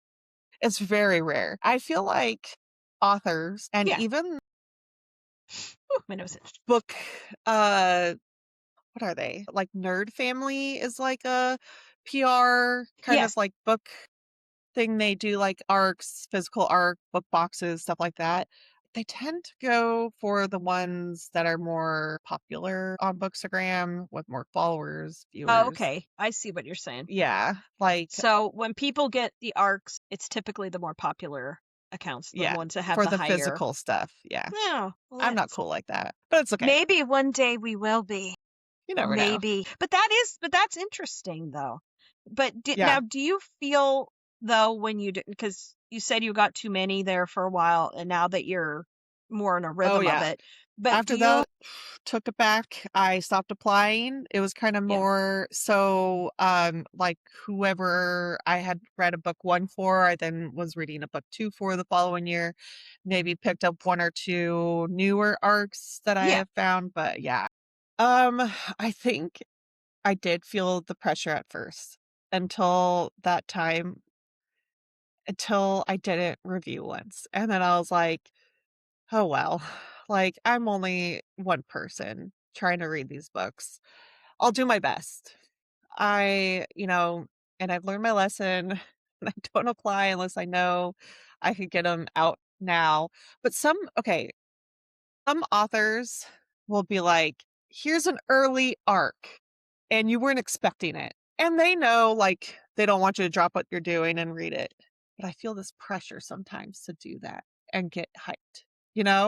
It's very rare. I feel like authors and Yeah. even Ooh, my nose itched. book, uh, what are they? Like Nerd Family is like a PR kind of Yes. like book thing. They do like arcs, physical arc, book boxes, stuff like that. They tend to go for the ones that are more popular on Bookstagram with more followers, Oh, viewers. okay. I see what you're saying. Yeah, like So when people get the arcs, it's typically the more popular accounts, the yeah, ones that have for the the higher. physical stuff. Yeah. Yeah. Well, I'm not that's cool like that, but it's okay. maybe one day we will be. You never know. Maybe. But that's interesting though. But Yeah. now, do you feel though when you do, because you said you got too many there for a while, and now that you're more in a Oh rhythm of yeah. it, but do After you? that, took it back. I stopped applying. It was kind of Yeah. more so like whoever I had read a book 1 for, I then was reading a book 2 for the following year. Maybe picked up 1 or 2 newer arcs that I Yeah. have found, but yeah. Um I think I did feel the pressure at first until that time until I didn't review once. And then I was like, "Oh well, like I'm only one person trying to read these books. I'll do my best." And I've learned my lesson. And I don't apply unless I know I could get them out now. But some authors will be like, "Here's an early arc," and you weren't expecting it. And they know, like, they don't want you to drop what you're doing and read it. But I feel this pressure sometimes to do that and get hyped,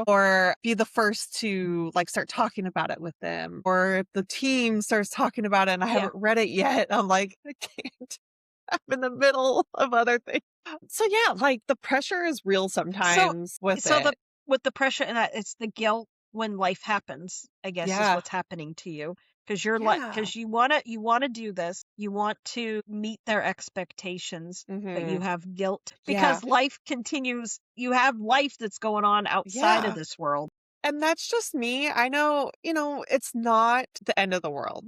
or be the first to like start talking about it with them. Or if the team starts talking about it and I Yeah. haven't read it yet, I'm like, I can't. I'm in the middle of other things. So yeah, like the pressure is real So sometimes with so it. the with the pressure and that it's the guilt when life happens, I guess, is Yeah. what's happening to you. Because you're like, Yeah. because you wanna do this, you want to meet their expectations, but you Hmm. have guilt Yeah. because life continues. You have life that's going on outside of Yeah. this world. And that's just me. I know, it's not the end of the world.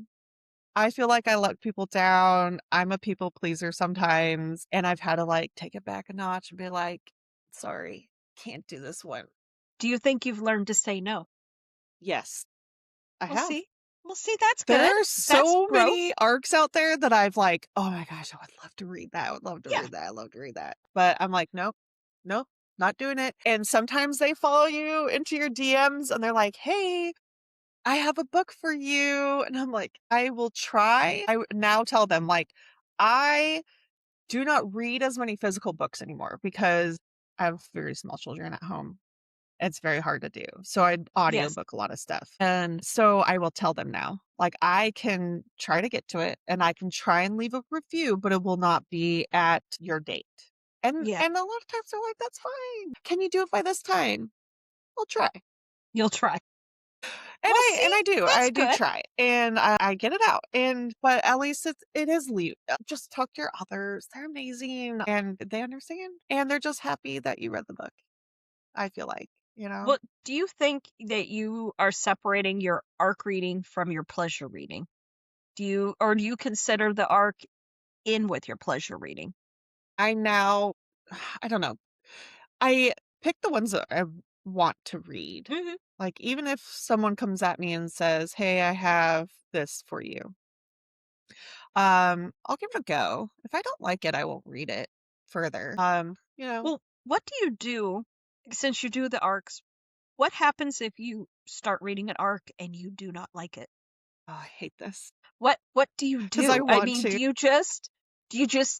I feel like I let people down. I'm a people pleaser sometimes, and I've had to like take it back a notch and be like, sorry, can't do this one. Do you think you've learned to say no? Yes, I Well, have. see? Well, see, that's There good. are That's so growth. many arcs out there that I've like, oh my gosh, I would love to read that. I would love to Yeah, read that. I love to read that. But I'm like, nope, nope, not doing it. And sometimes they follow you into your DMs and they're like, hey, I have a book for you. And I'm like, I will try. Now tell them, like, I do not read as many physical books anymore because I have very small children at home. It's very hard to do. So I yes, audiobook a lot of stuff. And so I will tell them now. Like I can try to get to it and I can try and leave a review, but it will not be at your date. yeah, And a lot of times they're like, that's fine. Can you do it by this time? I'll try. you'll try. And Well, I see, do. that's I do good. try. And I get it out. But at least it is leave. Just talk to your authors. They're amazing and they understand. And they're just happy that you read the book. I feel like, you know. Well, do you think that you are separating your arc reading from your pleasure reading? Do you consider the arc in with your pleasure reading? I now I don't know. I pick the ones that I want to read. Mhm. Like, even if someone comes at me and says, "Hey, I have this for you," I'll give it a go. If I don't like it, I won't read it further. Well, what do you do since you do the arcs? What happens if you start reading an arc and you do not like it? Oh, I hate this What do you because I do? I want mean, to. do you just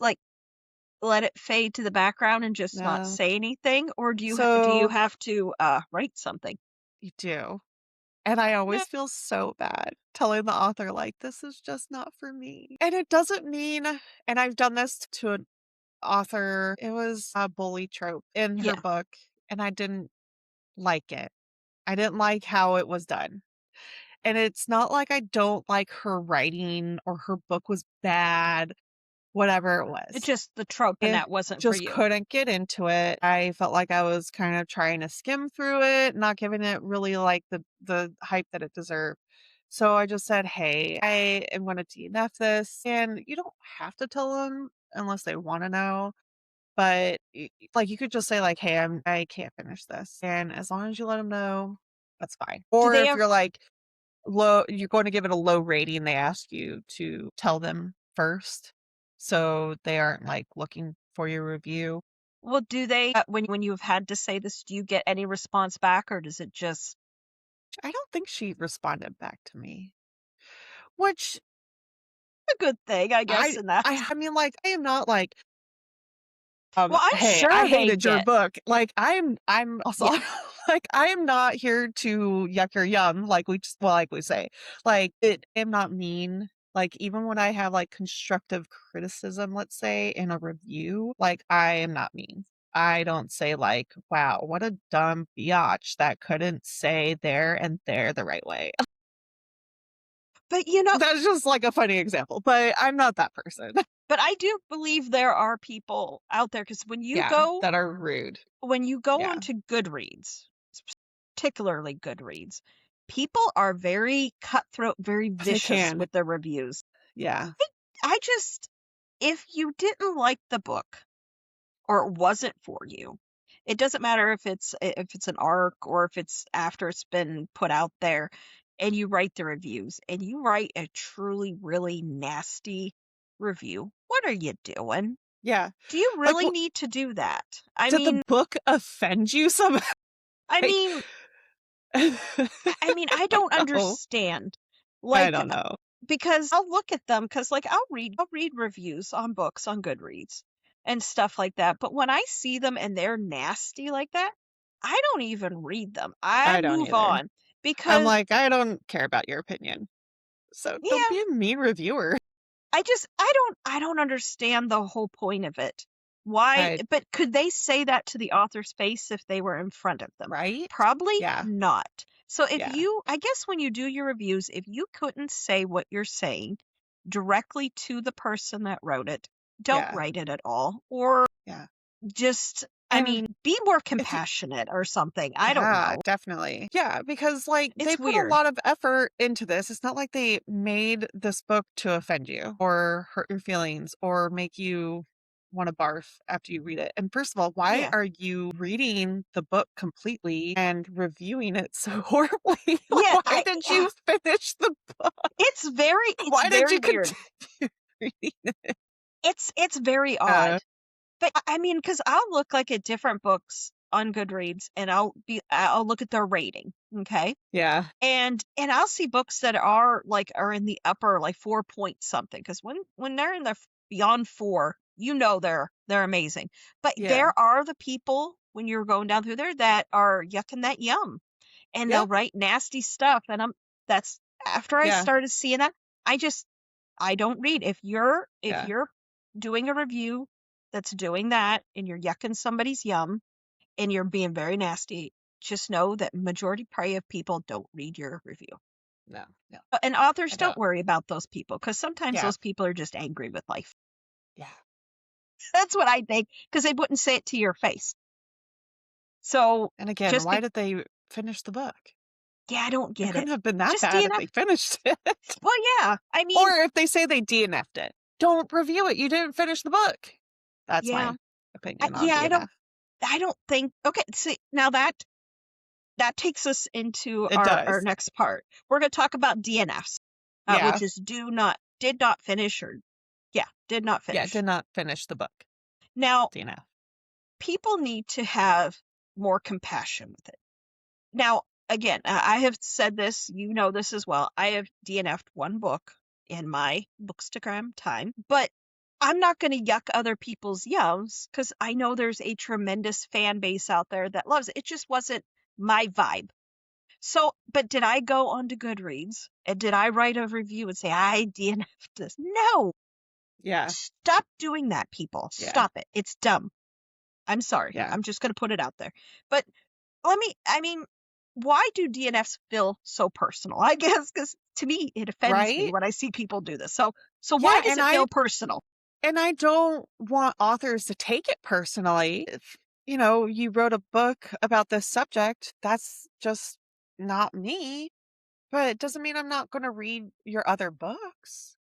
like let it fade to the background and just not No. say anything, or do you So have to write something? you do. And I Yeah, always feel so bad telling the author, like, this is just not for me. And it doesn't mean, and I've done this to an author, it was a bully trope in her yeah. book, and I didn't like it. I didn't like how it was done. And it's not like I don't like her writing or her book was bad, whatever it It's was. just the trope and It that wasn't for just you. couldn't get into it. I felt like I was kind of trying to skim through it, not giving it really like the hype that it deserved. So I just said, "Hey, I am going to DNF this." And you don't have to tell them unless they want to know, but like you could just say like, "Hey, I can't finish this." And as long as you let them know, that's fine. Do Or they if ever you're like low, you're going to give it a low rating, they ask you to tell them first so they aren't like looking for your review. well, do they when you've had to say this, do you get any response back or does it just I don't think she responded back to me, which a good thing, I guess, in that? I mean, like, I am not like, Well, I'm "Hey, I sure they hated your get. book." Like, I'm also Yeah. like, I am not here to yuck your yum, like we say. Like, it am not mean. Like, even when I have, like, constructive criticism, let's say, in a review, like, I am not mean. I don't say, like, "Wow, what a dumb biatch that couldn't say there and there the right way." But That's just, like, a funny example, but I'm not that person. but I do believe there are people out there because Yeah, that are rude. when you go Yeah, onto Goodreads, particularly Goodreads, people are very cutthroat, very they vicious can. with their reviews. Yeah. I just if you didn't like the book or it wasn't for you, it doesn't matter if it's an arc or if it's after it's been put out there and you write the reviews and you write a truly really nasty review. What are you doing? Yeah. Do you Like, really need to do that? did the book offend you somehow? I Like, mean I I mean, I don't don't know. understand. I Like, don't know. because I'll look at them because like I'll read reviews on books on Goodreads and stuff like that. But when I see them and they're nasty like that, I don't even read them. I I don't move either. on I'm because like, I don't care about your opinion. So don't yeah, be a mean reviewer. I don't understand the whole point of it. Why? I But could they say that to the author's face if they were in front of them? Right? Probably Yeah. not. So if Yeah. you, I guess when you do your reviews, if you couldn't say what you're saying directly to the person that wrote it, don't Yeah. write it at all. Or Yeah. just, I And mean, be more if you compassionate or something. I don't Yeah, know. definitely. Yeah, because like they It's put a weird. lot of effort into this. It's not like they made this book to offend you or hurt your feelings or make you want to barf after you read it. And first of all, why Yeah. are you reading the book completely and reviewing it so horribly? Like, Yeah. why did you finish the book? It's Why did very you weird. continue reading it? It's very odd. But I mean, because I'll look like at different books on Goodreads and I'll look at their rating, okay? Yeah. And I'll see books that are in the upper like 4 point something. Because when they're in the beyond 4, they're amazing. But Yeah. there are the people when you're going down through there that are yucking that yum, and Yeah. they'll write nasty stuff. And that's after I Yeah. started seeing that, I don't read. If you're Yeah. doing a review that's doing that and you're yucking somebody's yum and you're being very nasty, just know that majority probably of people don't read your review. No. No. And I authors don't don't. worry about those people because sometimes Yeah. those people are just angry with life. Yeah. That's what I think because they wouldn't say it to your face. So And again, just why be, did they finish the book? yeah, I don't It get it. couldn't have been that Just bad if DNF. they finished it. Well, yeah, I Or mean, if they say they DNF'd it. Don't review it. You didn't finish the book. That's yeah, my opinion on yeah, DNF. I don't think. Okay, see now that takes us into It our does. next part. We're going to talk about DNFs, Yeah. which is did not finish, or yeah, did not Yeah, finish. did not finish the book. Now, DNF. people need to have more compassion with it. Now, again, I have said this, you know this as well. I have DNF'd one book in my Bookstagram time, but I'm not going to yuck other people's yums because I know there's a tremendous fan base out there that loves it. It just wasn't my vibe. So, but did I go onto Goodreads and did I write a review and say, I DNF'd this? No, Yeah. stop doing that, people. Yeah. Stop it. It's dumb. I'm sorry. Yeah. I'm just going to put it out there. But I mean, why do DNFs feel so personal? I guess because to me, it offends me Right? when I see people do this. So why Yeah, does it feel personal? and I don't want authors to take it personally. If, you wrote a book about this subject, that's just not me. But it doesn't mean I'm not going to read your other books.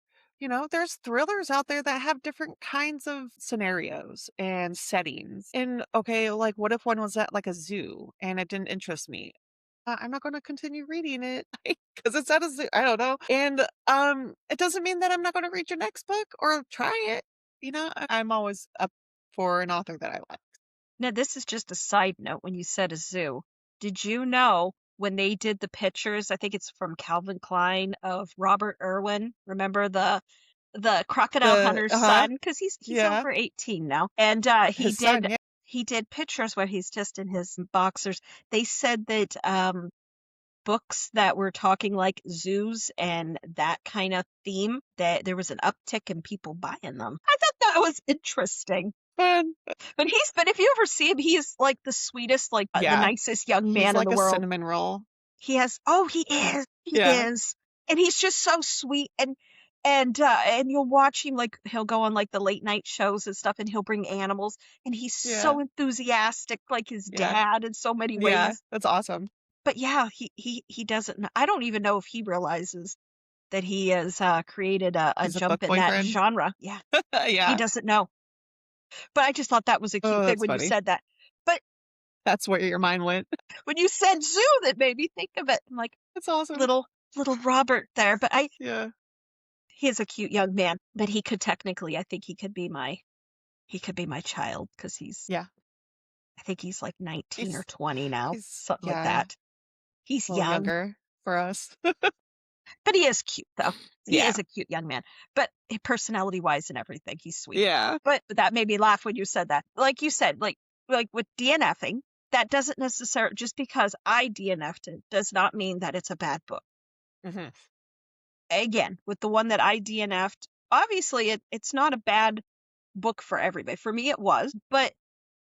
There's thrillers out there that have different kinds of scenarios and settings. And okay, like what if one was at like a zoo and it didn't interest me? I'm not going to continue reading it because it's at a zoo. I don't know. And it doesn't mean that I'm not going to read your next book or try it. I'm always up for an author that I like. Now, this is just a side note when you said a zoo. Did you know when they did the pictures, I think it's from Calvin Klein of Robert Irwin, remember the crocodile The hunter's son? Because he's Yeah, over 18 now. And his son. Yeah, he did pictures where he's just in his boxers. They said that books that were talking like zoos and that kind of theme, that there was an uptick in people buying them. I thought that was interesting. fun. But if you ever see him, he is like the sweetest, like the Yeah, nicest young he's man in like the a world. cinnamon roll. He Yeah, is, and he's just so sweet. And you'll watch him, like he'll go on like the late night shows and stuff, and he'll bring animals, and he's yeah, so enthusiastic, like his yeah, dad in so many yeah. ways. That's awesome. But yeah, he doesn't know. I don't even know if he realizes that he has created a He's a book jump in that boyfriend. genre. Yeah, he Yeah. doesn't know. But I just thought that was a Oh, cute thing that's when you funny. said that. But That's where your mind went. when you said zoo, that made me think of it. I'm like, That's awesome. little Robert there. But Yeah. he is a cute young man. But he could technically, I think he could be my child because Yeah. I think he's like 19 or He's 20 now, he's something like yeah, that. He's a little young. younger for us. But he is cute, though. He Yeah. is a cute young man. But personality-wise and everything, he's sweet. Yeah. But that made me laugh when you said that. Like you said, like with DNFing, that doesn't necessarily just because I DNF'd it does not mean that it's a bad book. Mhm. Again, with the one that I DNF'd, obviously it's not a bad book for everybody. For me, it was, but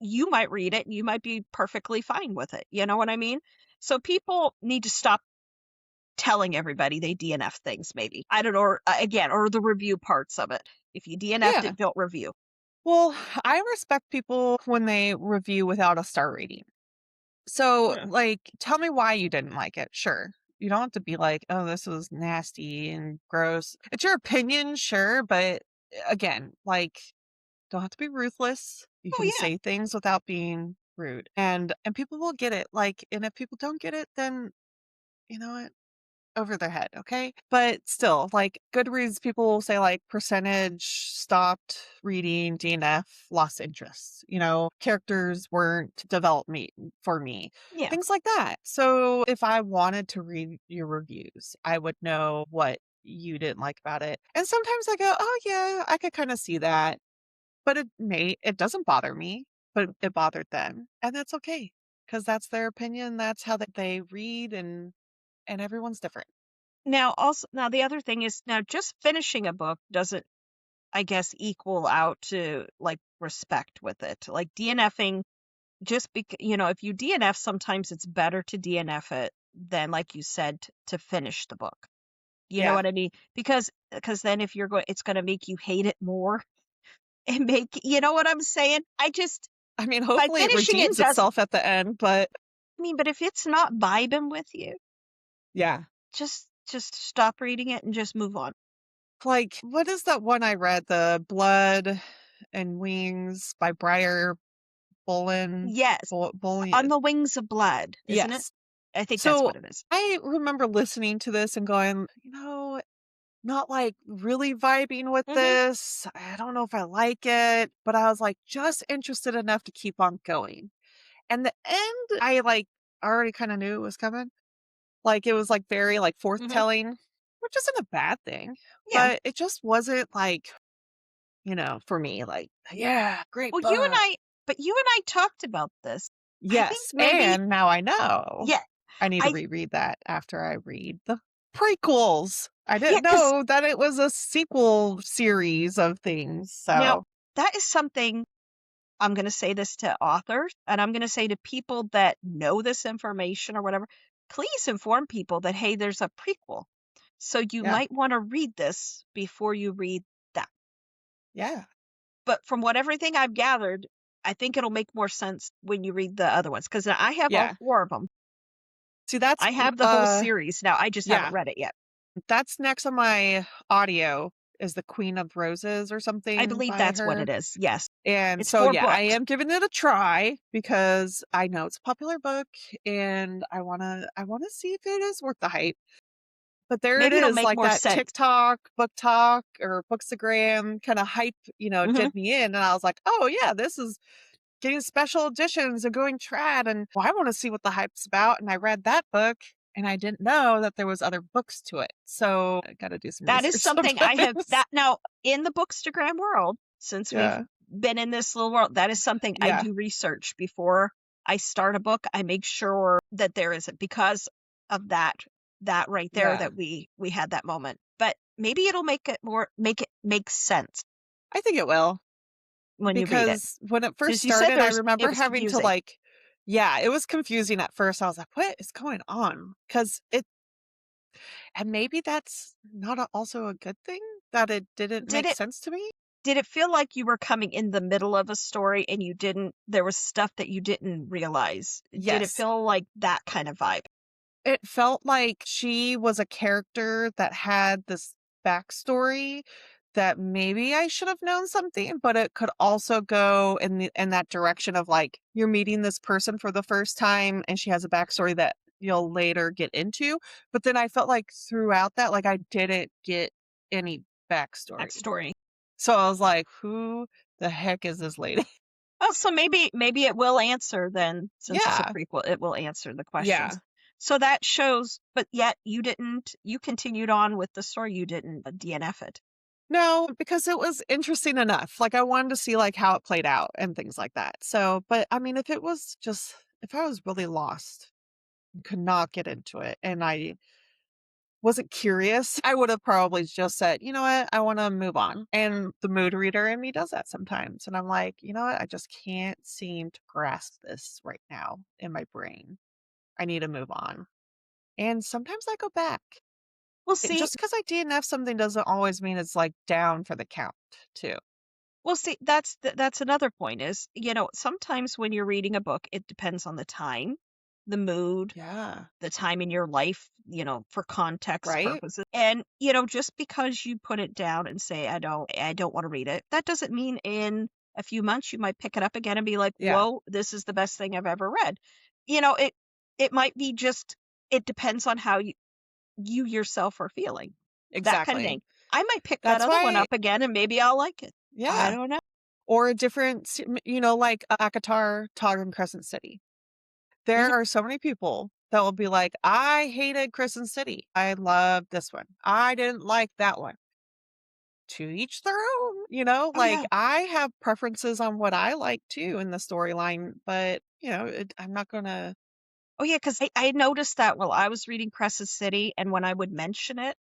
you might read it and you might be perfectly fine with it. You know what I mean? So people need to stop telling everybody they DNF things, maybe. I don't know, or the review parts of it. If you DNF'd Yeah. it, don't review. Well, I respect people when they review without a star rating. So, Hmm. like, tell me why you didn't like it. Sure. You don't have to be like, oh, this was nasty and gross. It's your opinion, sure. But again, like, don't have to be ruthless. You Oh, can yeah. say things without being rude. And people will get it. Like, and if people don't get it, then you know what? Over their head, okay? But still, like Goodreads, people will say like percentage stopped reading, DNF, lost interest. Characters weren't developed for me, Yeah. things like that. So if I wanted to read your reviews, I would know what you didn't like about it. And sometimes I go, oh yeah, I could kind of see that, but it doesn't bother me, but it bothered them, and that's okay because that's their opinion. That's how they read, and everyone's different. Now the other thing is now just finishing a book doesn't, I guess, equal out to like respect with it. Like DNFing, just because, if you DNF, sometimes it's better to DNF it than, like you said, to finish the book. You know Yeah. what I mean? Because then if you're going, it's going to make you hate it more and you know what I'm saying? I mean, By hopefully it finishing it redeems doesn't, itself at the end, but I mean, but if it's not vibing with you, yeah. just stop reading it and just move on. Like, what is that one I read? The Blood and Wings by Briar Bolin. Yes, On Bolin. the Wings of Blood, isn't it? Yes. I think that's So what it is. I remember listening to this and going, not like really vibing with Mhm. this. I don't know if I like it, but I was like just interested enough to keep on going. And the end, I like already kind of knew it was coming. Like, it was, like, very, like, Mhm. forth-telling, which isn't a bad thing, Yeah. but it just wasn't, like, for me, like, "Yeah, great Well, book." you and I talked about this. I think Yes, maybe, and now I know. yeah, I need to I reread that after I read the prequels. I yeah, didn't because know that it was a sequel series of things, now so that is something I'm going to say this to authors, and I'm going to say to people that know this information or whatever. Please inform people that hey, there's a prequel, so you yeah, might want to read this before you read that. yeah, But from what everything I've gathered, I think it'll make more sense when you read the other ones because I have all yeah. 4 of them. See, that's, I have the whole series now. I just haven't yeah. read it yet. That's next on my audio is The Queen of Roses or I something believe by that's what her. it is. Yes. And It's so, 4 yeah, I books. am giving it a try because I know it's a popular book and I wanna see if it is worth the hype. But there it Maybe it'll is, make like more that sense. TikTok, book talk, or Bookstagram kind of hype, Mhm. did me in. And I was like, oh yeah, this is getting special editions and going trad. And well, I want to see what the hype's about. And I read that book and I didn't know that there was other books to it. So I gotta do some That is research something I have sometimes. that now in the Bookstagram world, since we've Yeah. been in this little world, that is something I Yeah. do research before I start a book. I make sure that there isn't because of that right there Yeah. that we had that moment. But maybe it'll make it make sense I think it will. when you read it. Because when it first Because you said started, I it remember was having to confusing. like yeah, it was confusing at first. I was like, "What is going on?" Because and maybe that's not also a good thing that it didn't Did make it sense to me? did it feel like you were coming in the middle of a story and there was stuff that you didn't realize? Did it Yes. feel like that kind of vibe? It felt like she was a character that had this backstory that maybe I should have known something, but it could also go in that direction of like you're meeting this person for the first time and she has a backstory that you'll later get into. But then I felt like throughout that, like I didn't get any backstory. Backstory. So I was like, who the heck is this lady? Oh, so maybe it will answer then, since it's a Yeah. prequel, it will answer the questions. Yeah. So that shows, but yet you continued on with the story. You didn't DNF it. No, because it was interesting enough. Like, I wanted to see, like, how it played out and things like that. So, but I mean, if I was really lost, could not get into it, and I wasn't curious, I would have probably just said, you know what, I want to move on. And the mood reader in me does that sometimes. And I'm like, you know what, I just can't seem to grasp this right now in my brain. I need to move on. And sometimes I go back. Well, see, Just because I DNF something doesn't always mean it's like down for the count, too. that's another point is, sometimes when you're reading a book, it depends on the time, the mood, Yeah. the time in your life, for context Right? purposes. And, just because you put it down and say, I don't want to read it, that doesn't mean in a few months you might pick it up again and be like, Yeah. whoa, this is the best thing I've ever read. It might be just, it depends on how you yourself are feeling, that kind of Exactly. thing. I might pick that That's other one why, up again and maybe I'll like it. I yeah. don't know. Or a different, like Akatar, Tog, and Crescent City. There Mhm. are so many people that will be like, I hated Crescent City. I loved this one. I didn't like that one. To each their own, Oh, yeah. like I have preferences on what I like too in the storyline, but I'm not gonna, Oh, yeah, 'cause I noticed that while I was reading Crescent City, and when I would mention it,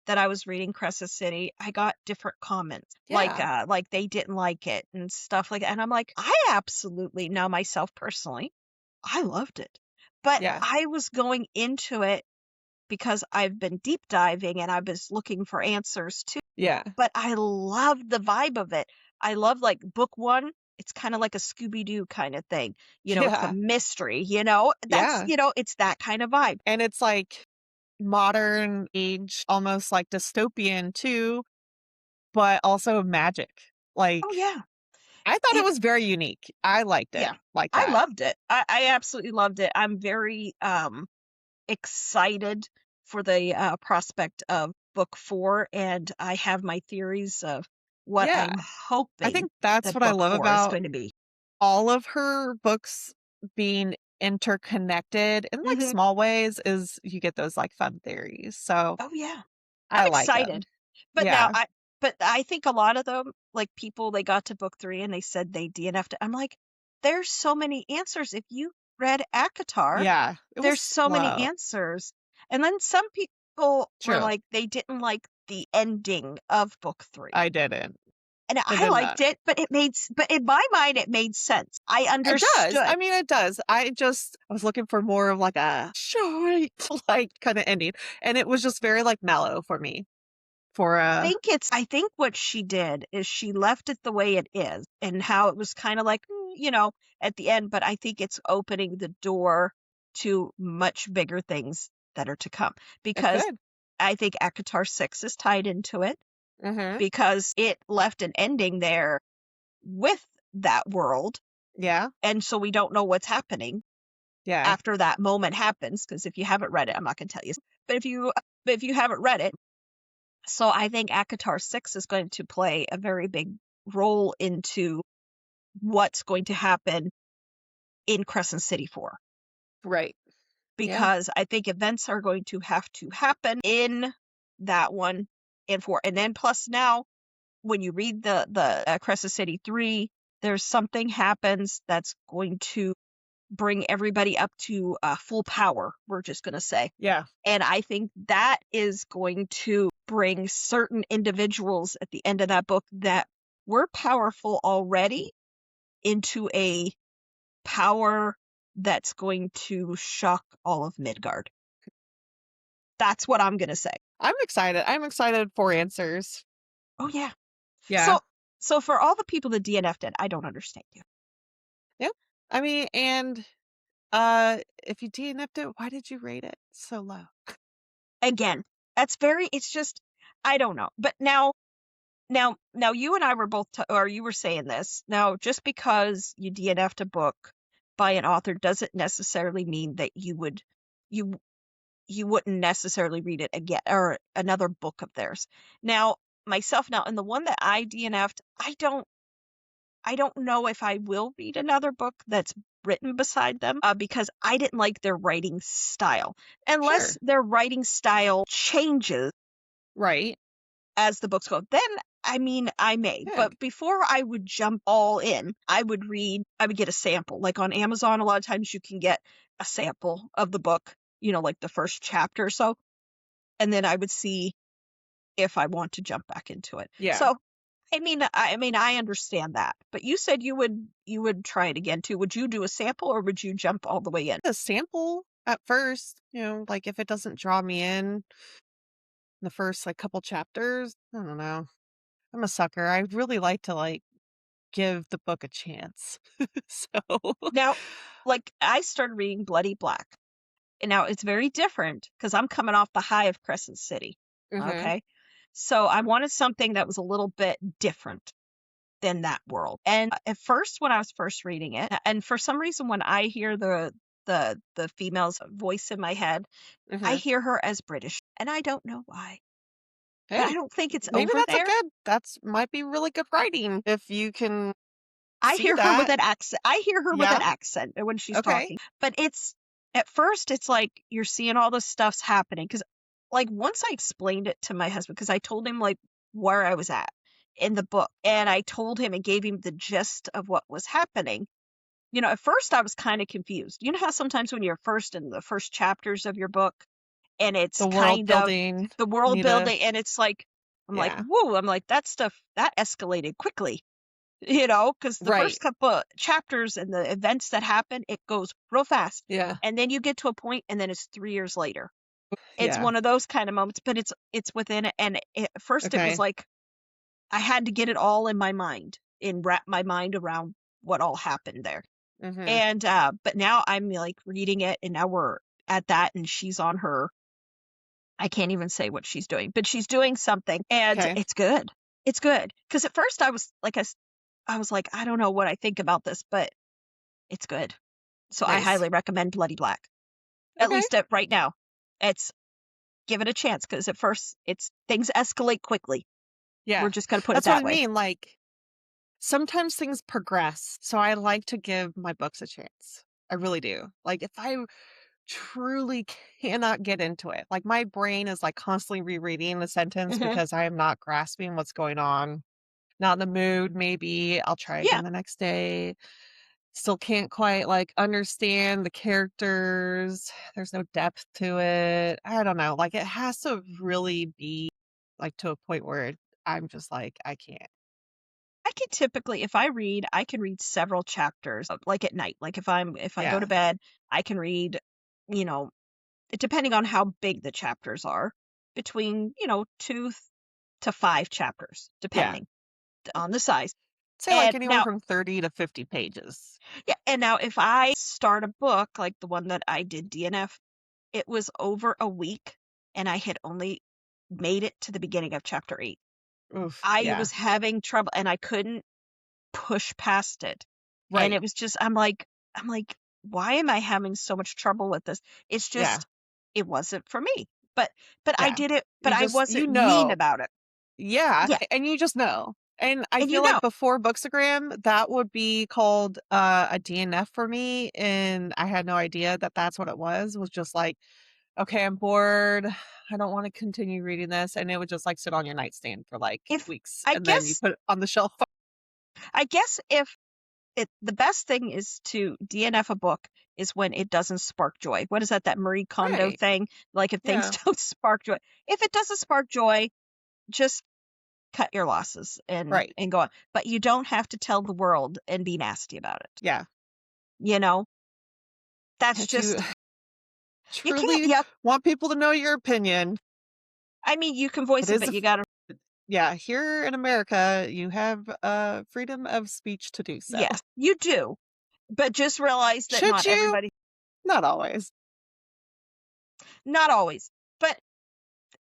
that I was reading Crescent City, I got different comments, yeah, like they didn't like it and stuff like that, and I'm like, "I absolutely" now myself personally, I loved it, but yeah, I was going into it because I've been deep diving and I was looking for answers too, yeah, but I loved the vibe of it. I love, like, book 1, it's kinda like a Scooby-Doo kinda thing, it's a yeah, mystery, that's yeah. it's that kind of vibe. And it's like modern age, almost like dystopian too, but also magic. Oh, Like yeah. I thought it It was very unique. I liked it Yeah. like I that. loved it. I absolutely loved it. I'm very, excited for the, prospect of book 4, and I have my theories of what Yeah. I'm I hoping think that's that what I book love 4 is about going to be. all of her books being interconnected in like Mhm. small ways is you get those like fun theories. So Oh, yeah. I'm I like them. excited. But now Yeah. I think a lot of them, like, people, they got to book 3 and they said they DNF'd it. I'm like, "There's so many answers. If you read ACOTAR, Yeah. It was there's so many slow. answers." And then some people were True. like, they didn't like the ending of book 3. I didn't. And It I didn't liked matter. it, but in my mind, it made sense. I It does. I understood. mean, it does. I was looking for more of like a shite like kind of ending. And it was just very like mellow for me. For I think what she did is she left it the way it is and how it was kinda like, at the end, but I think it's opening the door to much bigger things that are to come, it because could. I think ACOTAR 6 is tied into it, Mm-hmm. because it left an ending there with that world, Yeah. and so we don't know what's happening Yeah. after that moment happens. Because if you haven't read it, I'm not gonna tell you, but if you haven't read it, so I think ACOTAR 6 is going to play a very big role into what's going to happen in Crescent City 4, Right. Yeah. because I think events are going to happen in that one and 4. And then plus now, when you read the Crescent City 3, there's something happens that's going to bring everybody up to full power, we're just going to say. Yeah. And I think that is going to bring certain individuals at the end of that book that were powerful already into a power that's going to shock all of Midgard. That's what I'm going to say. I'm excited. I'm excited for answers. Oh, yeah. Yeah. So for all the people that DNF'd it, I don't understand you. Yeah. I mean, and if you DNF'd it, why did you rate it so low? Again, it's just, I don't know. But now you and I were both, or you were saying this. Now, just because you DNF'd a book by an author doesn't necessarily mean that you you wouldn't necessarily read it again, or another book of theirs. Now, myself, now, in the one that I DNF'd, I don't know if I will read another book that's written beside them because I didn't like their writing style. Unless Sure. their writing style changes Right. as the books go, then I mean, I may. Yeah. But before I would jump all in, I would get a sample. Like on Amazon, a lot of times you can get a sample of the book, like the first chapter or so. And then I would see if I want to jump back into it. Yeah. So I understand that, but you said you would try it again too. Would you do a sample or would you jump all the way in? A sample at first, like if it doesn't draw me in the first like couple chapters, I don't know. I'm a sucker. I really like to like give the book a chance. So, Now, like I started reading Bloody Black, and now it's very different because I'm coming off the high of Crescent City. mhm, Okay, so I wanted something that was a little bit different than that world. And at first, when I was first reading it, and for some reason, when I hear the female's voice in my head, I mhm. hear her as British, and I don't know why. But I Hey, don't think it's maybe over there. that's might be really good writing if you can I see hear her with that. an accent. I hear her with Yeah. an accent when she's Okay. talking. But it's at first it's like you're seeing all this stuff's happening because like once I explained it to my husband because I told him like where I was at in the book and I told him and gave him the gist of what was happening. At first I was kind of confused. You know how sometimes when you're first in the first chapters of your book and it's The world kind of building the world need a building and it's like I'm like, yeah. whoa, I'm like that stuff that escalated quickly. Because the Right. first couple chapters and the events that happen, it goes real fast. Yeah. And then you get to a point and then it's 3 years later. It's Yeah. one of those kind of moments, but it's within it. And at first it was Okay. like I had to get it all in my mind and wrap my mind around what all happened there. Mhm. And but now I'm like reading it and now we're at that and she's on her I can't even say what she's doing, but she's doing something and Okay. it's good. It's good. Because at first I was like I was like, I don't know what I think about this, but it's good. So I Nice. highly recommend Bloody Black. At Okay. least right now. It's give it a chance because at first it's things escalate quickly. Yeah. We're just gonna put it That's what I that way. mean. Like sometimes things progress. So I like to give my books a chance. I really do. Like if I truly cannot get into it, like my brain is like constantly rereading the sentence Hmm. because I am not grasping what's going on. Not in the mood, maybe I'll try Yeah, again the next day. Still can't quite like understand the characters. There's no depth to it. I don't know. Like it has to really be like to a point where I'm just like, I can't. I can typically, if I read, I can read several chapters, like at night. Like if I go to Yeah. bed, I can read, you know, depending on how big the chapters are, between 2 to 5 chapters, Yeah. depending on the size. Say like And anywhere now from 30 to 50 pages. Yeah, and now if I start a book like the one that I did DNF, it was over a week and I had only made it to the beginning of chapter 8. Oof. I Yeah. was having trouble and I couldn't push past it. And Right. it was just I'm like why am I having so much trouble with this? It's Yeah. just it wasn't for me. But I Yeah. did it, but You I just, wasn't mean about it. yeah. Yeah, And you just know. And I and feel you like know, before Bookstagram, that would be called a DNF for me. And I had no idea that that's what it was just like, okay, I'm bored. I don't want to continue reading this. And it would just like sit on your nightstand for like if weeks. I And then you guess put it on the shelf. if the best thing is to DNF a book is when it doesn't spark joy. What is that? That Marie Kondo Right. thing? Like if things Yeah. don't spark joy. If it doesn't spark joy, just cut your losses and Right. go on. But you don't have to tell the world and be nasty about it. Yeah. You know, that's If you just you can't. truly Yeah, want people to know your opinion, I mean you can it voice it, is but you gotta. yeah, here in America, you have freedom of speech to do so. Yes, you do. But just realize that Should not you? everybody, Not always. not always. But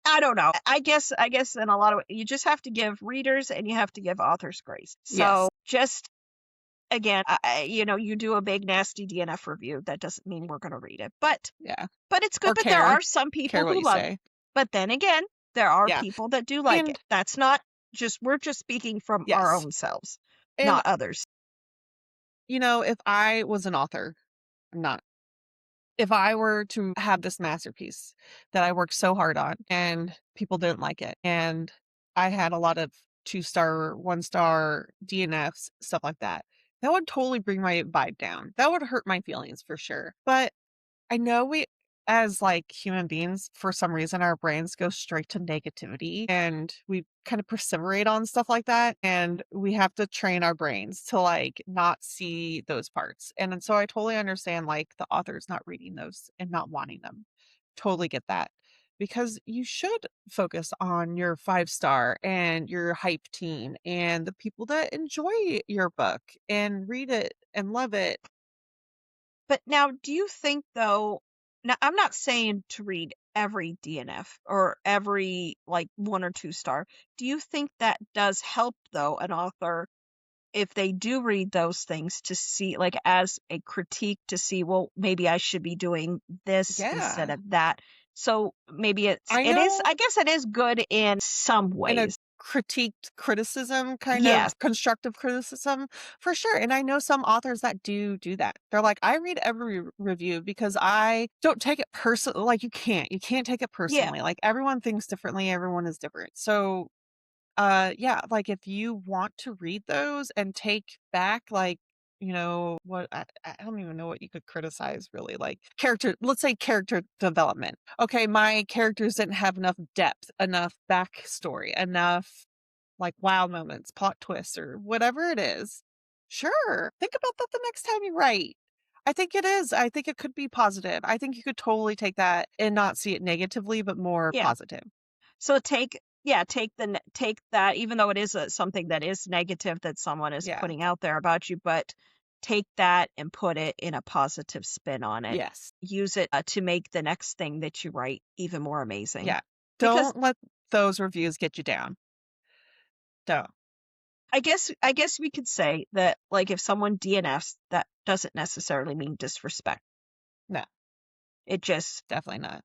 I don't know. I guess in a lot of you just have to give readers and you have to give authors grace. Yes. So just again, you do a big nasty DNF review. That doesn't mean we're going to read it, Yeah. but it's good. Or But there care. are some people Care what who you love. say. But then again, there are Yeah. people that do like it. And That's not we're just speaking from our yes. own selves, And not others. if I was an author, I'm not. If I were to have this masterpiece that I worked so hard on and people didn't like it, and I had a lot of 2-star, 1-star DNFs, stuff like that, that would totally bring my vibe down. That would hurt my feelings for sure. But I know we, as like human beings, for some reason, our brains go straight to negativity and we kind of perseverate on stuff like that. And we have to train our brains to like not see those parts. And so I totally understand like the authors not reading those and not wanting them. Totally get that. Because you should focus on your 5-star and your hype team and the people that enjoy your book and read it and love it. But now, do you think though, now I'm not saying to read every DNF or every like 1 or 2 star. Do you think that does help though an author if they do read those things to see like as a critique to see, well, maybe I should be doing this instead Yeah. of that. So maybe I it is, know I guess it is good in some in a ways. critiqued criticism, kind of Yes. constructive criticism, for sure, and I know some authors that do that. They're like, "I read every review because I don't take it personally." Like, you can't take it Yeah. personally, like, everyone thinks differently, everyone is different. So, yeah, like, if you want to read those and take back, like, what I don't even know what you could criticize really, like, let's say character development. Okay, my characters didn't have enough depth, enough backstory, enough like wow moments, plot twists, or whatever it is. Sure. Think about that the next time you write. I think it is. I think it could be positive. I think you could totally take that and not see it negatively, but more Yeah. positive. So take that, even though it is something that is negative that someone is Yeah. putting out there about you, but take that and put it in a positive spin on it. Yes. Use it to make the next thing that you write even more amazing. Yeah. Because Don't let those reviews get you down. Don't. I guess we could say that like if someone DNFs, that doesn't necessarily mean disrespect. No, It just, definitely not.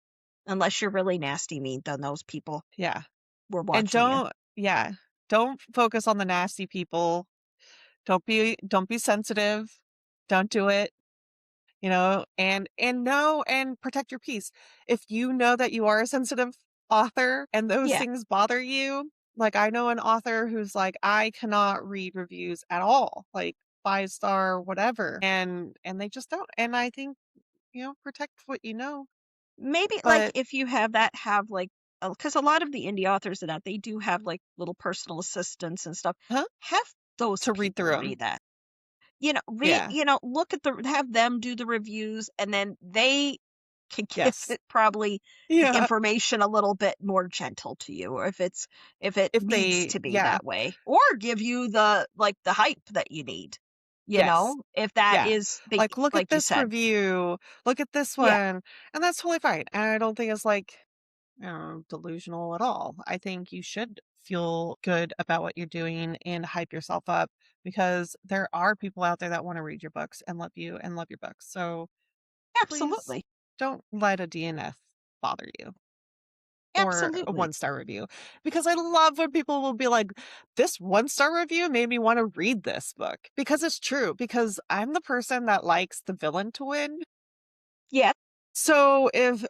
unless you're really nasty mean, then those people Yeah. were And watching you. yeah. Don't focus on the nasty people. Don't be sensitive. Don't do it. And know and protect your peace. If you know that you are a sensitive author and those Yeah. things bother you, like I know an author who's like, I cannot read reviews at all, like 5-star, whatever. And they just don't. And I think, protect what you know. Maybe, like, But if you have that, have, like, because a lot of the indie authors and that, they do have, like, little personal assistants and stuff. huh? Have those To read through people them. read that. Yeah. Look at have them do the reviews, and then they can give Yes. it probably the Yeah. information a little bit more gentle to you, or if it If needs they to be yeah. that way, or give you the hype that you need, Yes. if that Yeah. is big, Like, look at like you this said. review. Look at this Yeah, one. And that's totally fine. And I don't think it's like delusional at all. I think you should feel good about what you're doing and hype yourself up because there are people out there that want to read your books and love you and love your books. So please absolutely. don't let a DNF bother you or a Absolutely. 1-star review because I love when people will be like, this 1-star review made me want to read this book because it's true. Because I'm the person that likes the villain to win. Yeah. So if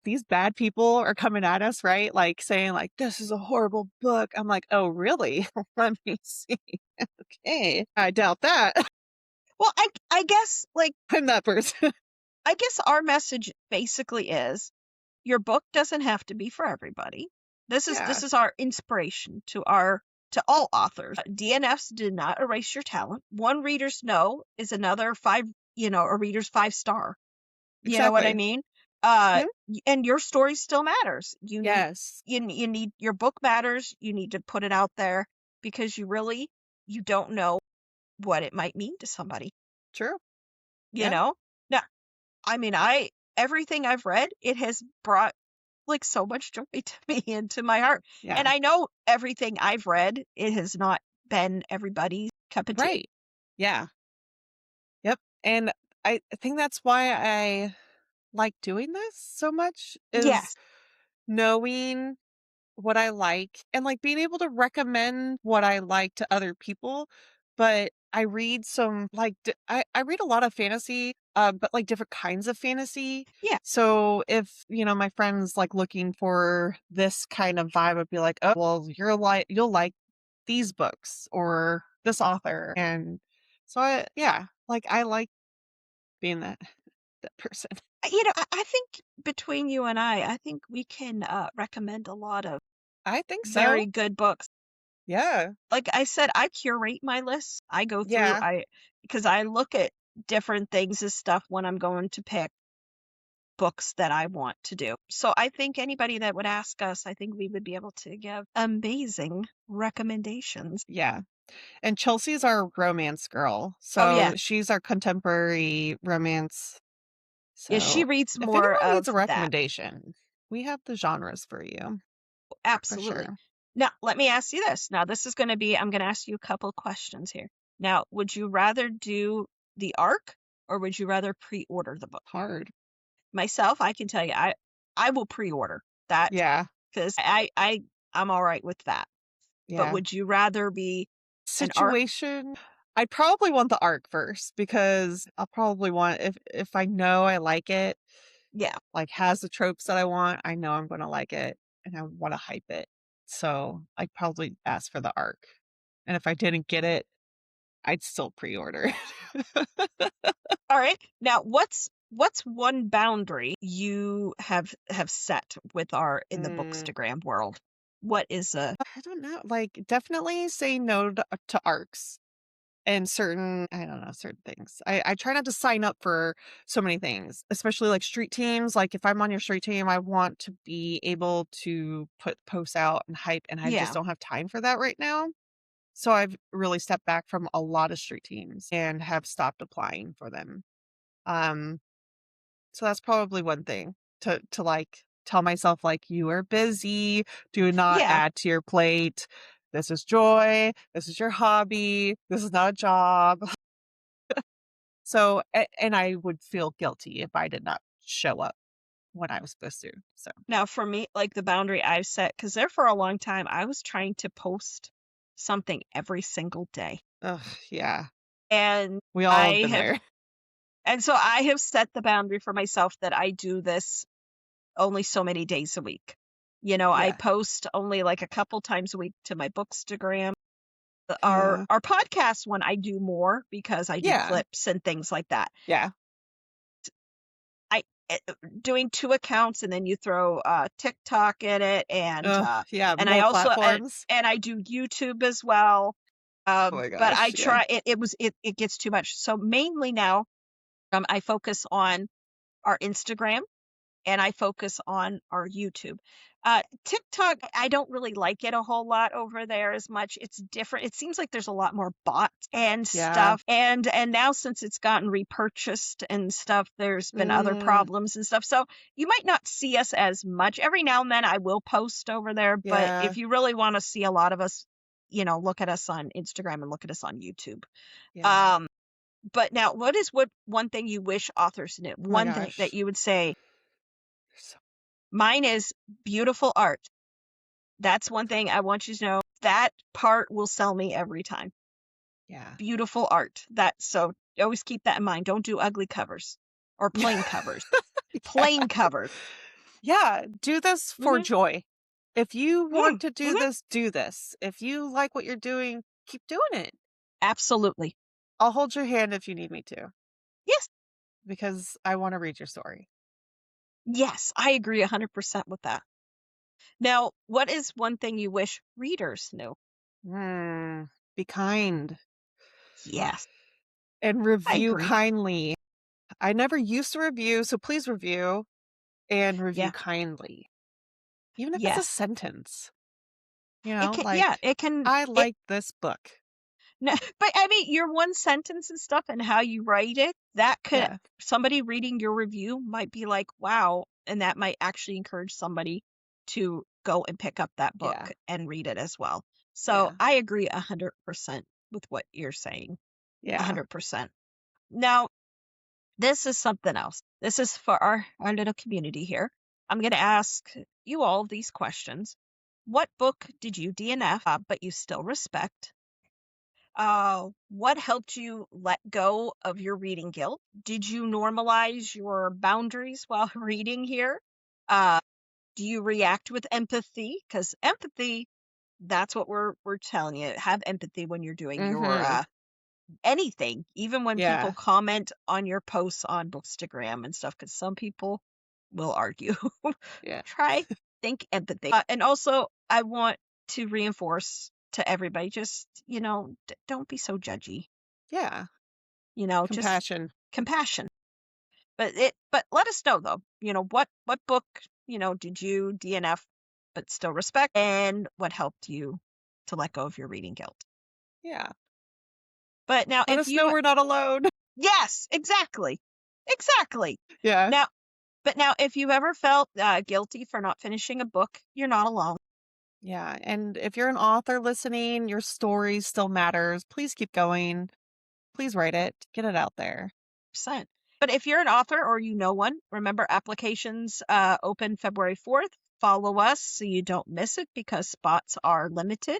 these bad people are coming at us, right? Like saying like, this is a horrible book. I'm like, oh, really? Let me see. Okay. I doubt that. Well, I guess, like, I'm that person. I guess our message basically is your book doesn't have to be for everybody. Yeah, This is our inspiration to all authors. DNFs did not erase your talent. One reader's no is another a reader's 5-star. You know what I exactly. mean? Mhm. And your story still matters. Yes. You need, your book matters. You need to put it out there because you don't know what it might mean to somebody, True. you Yeah. know? Now, I mean, everything I've read, it has brought like so much joy to me and to my heart. Yeah. And I know everything I've read, it has not been everybody's cup of tea. Right. Yeah. Yep. And I think that's why I like doing this so much is Yes. knowing what I like and like being able to recommend what I like to other people but I read some like I read a lot of fantasy, but like different kinds of fantasy. Yeah. So if my friends like looking for this kind of vibe, I'd be like, oh well, you'll like these books or this author, and so I like being that person. I think between you and I think we can recommend a lot of I think very so. good books. Yeah, Like I said, I curate my list. I go through, yeah, because I look at different things as stuff when I'm going to pick books that I want to do. So I think anybody that would ask us, I think we would be able to give amazing recommendations. yeah. And Chelsea's our romance girl, Oh yeah. so she's our contemporary romance. Yeah, she So reads if more anyone of needs a that. recommendation, we have the genres for you for Absolutely. sure. Now, let me ask you this. Now, this is going to be, I'm going to ask you a couple questions here. Now, would you rather do the arc or would you rather pre-order the book? Hard. Myself, I can tell you, I will pre-order that Yeah, because I'm all right with that. But yeah. would you rather be an arc? Situation. I'd probably want the arc first because I'll probably want if I know I like it, Yeah. like has the tropes that I want, I know I'm gonna like it and I want to hype it. So I'd probably ask for the arc. And if I didn't get it, I'd still pre-order it. All right. Now, what's one boundary you have set with our in the Mm, Bookstagram world? What is a I don't know. Like, definitely say no to arcs and certain, I don't know, certain things. I try not to sign up for so many things, especially like street teams. Like, if I'm on your street team, I want to be able to put posts out and hype, and I just yeah. don't have time for that right now. So I've really stepped back from a lot of street teams and have stopped applying for them. Um, So that's probably one thing to like tell myself like you are busy, do not Yeah. add to your plate. This is joy, this is your hobby, this is not a job. So and I would feel guilty if I did not show up when I was supposed to. So, Now for me, like the boundary I've set, because there for a long time I was trying to post something every single day. ugh, yeah. And We all have I been have there. and so I have set the boundary for myself that I do this only so many days a week. I Yeah. post only like a couple times a week to my Bookstagram. Our Yeah. our podcast one I do more because I do Yeah. clips and things like that. Yeah. I doing 2 accounts and then you throw TikTok in it Ugh, yeah, and I more also platforms. and I do YouTube as well. Oh my But I gosh, yeah. try it gets too much. So mainly now I focus on our Instagram and I focus on our YouTube. TikTok, I don't really like it a whole lot over there as much. It's different. It seems like there's a lot more bots and Yeah. stuff. And now since it's gotten repurchased and stuff, there's been other Mm, problems and stuff. So you might not see us as much. Every now and then I will post over there, but yeah. if you really want to see a lot of us, look at us on Instagram and look at us on YouTube. Yeah. Um, but now what one thing you wish authors knew? Oh my One thing that gosh. you would say, So mine is beautiful art. That's one thing I want you to know. That part will sell me every time. yeah. Beautiful art. So always keep that in mind. Don't do ugly covers or plain covers. Yeah. Plain covers. Yeah, do this for Mhm. joy. If you Mhm. want to do Mhm. this, do this. If you like what you're doing, keep doing it. Absolutely. I'll hold your hand if you need me to, Yes. because I want to read your story. Yes, I agree 100% with that. Now, what is one thing you wish readers knew? Be kind Yes, and I review agree. kindly. I never used to review, so please review and review Yeah. kindly. Even if it's a Yes. sentence, It can, yeah, like, it can, I it, like this book. no, but I mean, your one sentence and stuff and how you write it, that could Yeah, somebody reading your review might be like, wow, and that might actually encourage somebody to go and pick up that book yeah, and read it as well. So yeah, I agree 100% with what you're saying. yeah. 100%. Now, this is something else. This is for our little community here. I'm going to ask you all these questions. What book did you DNF, but you still respect? What helped you let go of your reading guilt? Did you normalize your boundaries while reading here? Uh, do you react with empathy? Because empathy, that's what we're telling you. Have empathy when you're doing your Mm-hmm. anything, even when people Yeah. comment on your posts on Bookstagram and stuff, because some people will argue. Yeah. Try think empathy. And also, I want to reinforce to everybody, just, don't be so judgy. Yeah. Just Compassion. compassion. But let us know though, what book, did you DNF but still respect, and what helped you to let go of your reading guilt. Yeah. But now Let if us know you we're not alone. yes, exactly. Exactly. Yeah. Now but now if you've ever felt guilty for not finishing a book, you're not alone. Yeah. And if you're an author listening, your story still matters. Please keep going. Please write it. Get it out there. Percent. But if you're an author or you know one, remember applications open February 4th. Follow us so you don't miss it because spots are limited.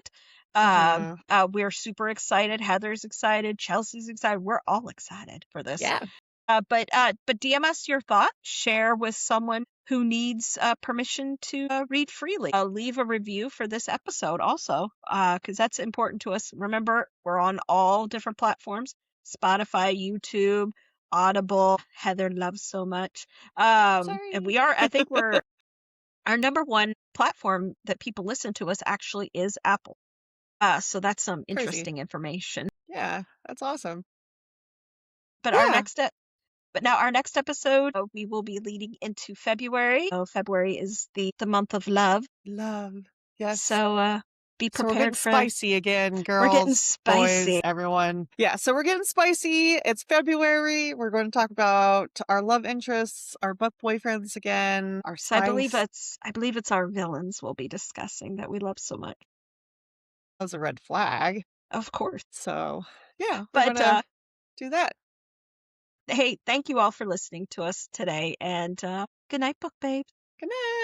Mm-hmm. We're super excited. Heather's excited. Chelsea's excited. We're all excited for this. Yeah. But DM us your thoughts. Share with someone who needs permission to read freely. Leave a review for this episode also, because that's important to us. Remember, we're on all different platforms: Spotify, YouTube, Audible. Heather loves so much. And Sorry. we are. I think we're our number one platform that people listen to us actually is Apple. So that's some Crazy. interesting information. Yeah. That's awesome. But our Yeah. next But now our next episode, we will be leading into February. So February is the month of love. Love. Yes. So be So we're getting prepared for spicy again, we're getting girls, boys, spicy. everyone. Yeah, so we're getting spicy. It's February. We're going to talk about our love interests, our book boyfriends again, our So spice. I believe it's our villains we'll be discussing that we love so much. That was a red flag. Of course. So, yeah, we're going But to do that. hey, thank you all for listening to us today, and good night, book babes. Good night.